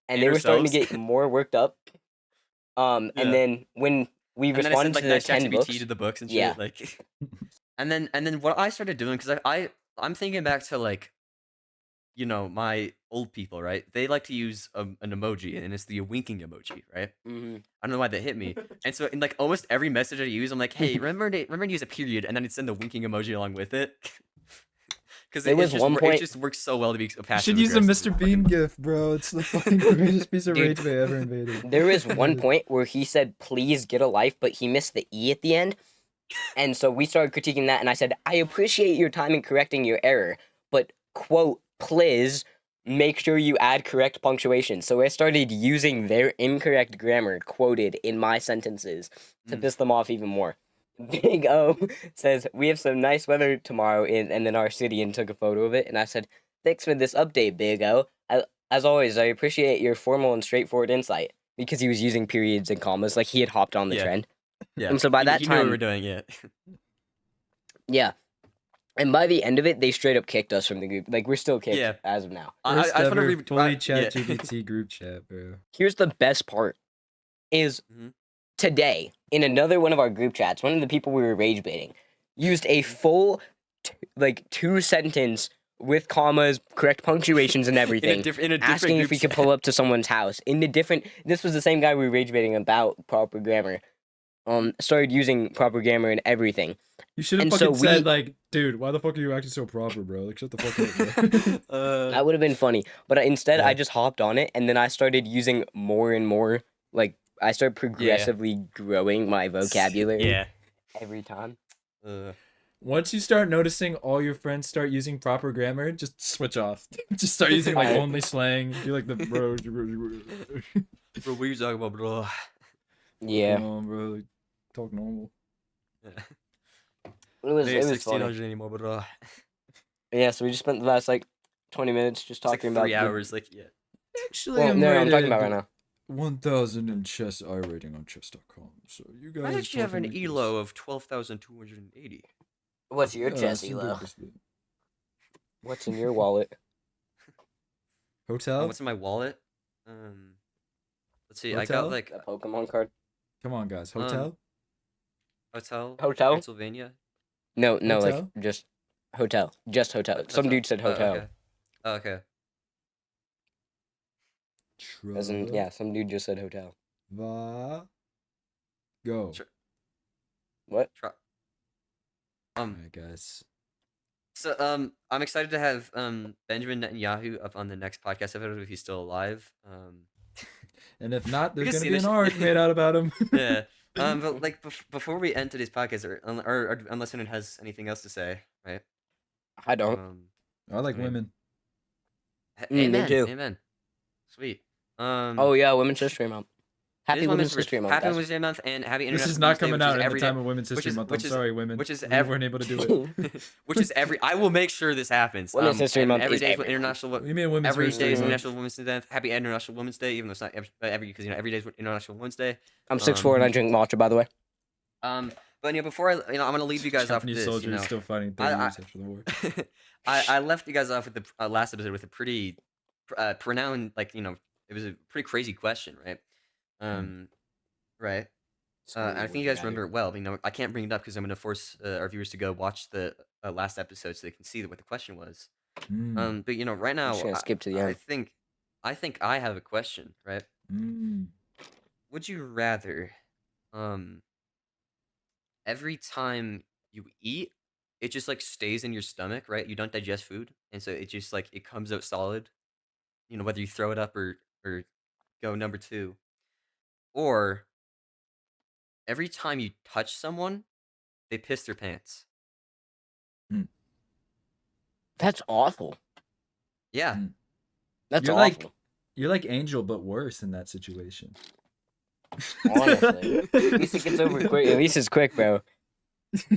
C: and they were starting to
A: ourselves.
C: get more worked up.
A: Yeah.
C: And then when we
A: And then I
C: responded
A: said like
C: to the
A: nice
C: 10
A: ChatGPT
C: books,
A: to the books and shit.
C: Yeah.
A: Like, and then what I started doing, because I'm thinking back to like, you know, my old people, right? They like to use an emoji, and it's the winking emoji, right?
C: mhm.
A: I don't know why that hit me. And so in like almost every message I use, I'm like, "Hey, remember to use a period," and then I'd send the winking emoji along with it. Because
C: There was one
A: it
C: point-
A: just works so well to be
B: You
A: passive.
B: should use a Mr. Bean gif, bro. It's the fucking greatest piece of
C: Dude,
B: rage bait ever invaded.
C: There is one point where he said, "Please get a life," but he missed the E at the end. And so we started critiquing that, and I said, "I appreciate your time in correcting your error, but quote, please make sure you add correct punctuation." So I started using their incorrect grammar quoted in my sentences to piss them off even more. Big O says, "We have some nice weather tomorrow and then our city," and took a photo of it. And I said, "Thanks for this update, Big O. As always, I appreciate your formal and straightforward insight," because he was using periods and commas, like he had hopped on the
A: Yeah.
C: trend.
A: Yeah.
C: And so by that
A: he knew what we
C: time,
A: were doing. Yeah.
C: yeah. And by the end of it, they straight up kicked us from the group. Like, we're still kicked
A: Yeah.
C: as of now.
A: I
B: First
A: just want to
B: ever
A: read
B: fully
A: yeah.
B: chat GPT group chat, bro.
C: Here's the best part is
A: Mhm.
C: today, in another one of our group chats, one of the people we were rage baiting used a full, 2-sentence with commas, correct punctuations, and everything.
A: in a different
C: asking if
A: group
C: we could
A: chat.
C: pull up to someone's house in a different. This was the same guy we were rage baiting about proper grammar. Started using proper grammar and everything.
B: You should have
C: And so
B: fucking said
C: we-
B: like, dude, why the fuck are you acting so proper, bro? Like, shut the fuck up, bro.
C: That would have been funny, but instead
B: Yeah.
C: I just hopped on it, and then I started using more and more. Like, I started progressively growing my vocabulary
A: Yeah.
C: every time.
B: Once you start noticing all your friends start using proper grammar, just switch off. Just start using like
C: Alright.
B: only slang. Do like the bro.
A: Bro, what are you talking about, bro?
C: Yeah,
B: Come on, bro. Like, talk normal.
C: it was funny.
A: 1600 anymore, bro.
C: Yeah, so we just spent the last like 20 minutes just
A: It's like
C: talking about
A: 3
C: the-
A: hours. Like, yeah.
B: Actually,
C: Well, no, I'm talking
B: rated
C: about right now.
B: 1,000 in chess I rating on chess.com. So you guys.
A: I actually have an
B: talking like
A: elo of 12,280.
C: What's your
B: this.
C: chess
B: some
C: elo?
B: big split.
C: What's in your wallet?
B: Hotel.
A: What's in my wallet? Let's see. I
B: Hotel?
A: got like
C: A Pokemon card?
B: Come on, guys. Hotel.
A: hotel.
C: Hotel?
A: Pennsylvania.
C: No, like
B: Hotel?
C: just Hotel. Just hotel. Some dude said hotel.
A: Okay. Oh, okay.
C: As in, yeah, some dude just said hotel.
B: Go.
A: Sure.
C: What?
B: Alright, guys.
A: So I'm excited to have Benjamin Netanyahu up on the next podcast episode if he's still alive.
B: And if not,
A: We
B: there's
A: can
B: gonna
A: see
B: be an
A: this-
B: arc made out about him.
A: Yeah. But like before we end today's podcast, or unless anyone has anything else to say, right?
C: I don't.
B: I like
A: I mean,
B: women.
C: me
A: Amen.
C: too.
A: Amen. Sweet.
C: Oh yeah, Women's History Month.
A: it
C: Happy
A: is
C: Women's History Month.
A: Happy
C: guys.
A: Women's History Month and Happy
B: This
A: International
B: is not
A: Women's Day,
B: coming
A: which is
B: out at the
A: every
B: time
A: day-
B: of Women's
A: which
B: History
A: is-
B: Month. I'm
A: which is-
B: sorry, women.
A: which is
B: We
A: every-
B: weren't able to do it.
A: which is every. I will make sure this happens.
C: Women's History
A: and
C: Month
A: every
C: is
A: day
C: every month.
A: International.
B: What do you mean Women's
A: Every
B: History
A: day is
B: Month?
A: International Women's Day. Happy International Women's Day, even though it's not every because every day is International Women's Day.
C: I'm 6'4" and I drink matcha, by the way.
A: But before I'm gonna leave you guys off with
B: Japanese
A: this.
B: soldiers still fighting 30 years after the war.
A: I left you guys off with the last episode with a pretty pronounced, it was a pretty crazy question, right? Right. I think you guys remember it well. But, I can't bring it up because I'm going to force our viewers to go watch the last episode so they can see what the question was. But right now,
C: just gonna skip to the
A: I
C: end.
A: think I have a question, right? Would you rather, every time you eat, it just stays in your stomach, right? You don't digest food, and so it just it comes out solid. Whether you throw it up or go number two, or every time you touch someone, they piss their pants.
C: That's awful.
A: Yeah.
C: That's
B: You're
C: awful.
B: You're like Angel, but worse in that situation.
C: Honestly. At least it gets over quick. At least it's quick, bro.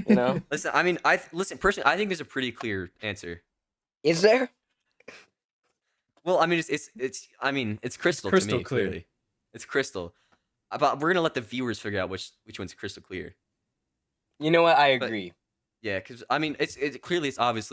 C: You know?
A: Listen, personally, I think there's a pretty clear answer.
C: Is there?
A: Well, I mean, it's crystal to
B: crystal
A: me.
B: clear.
A: Clearly, it's crystal. But we're gonna let the viewers figure out which one's crystal clear.
C: You know what? I
A: But-
C: agree.
A: Yeah, because it's clearly it's obviously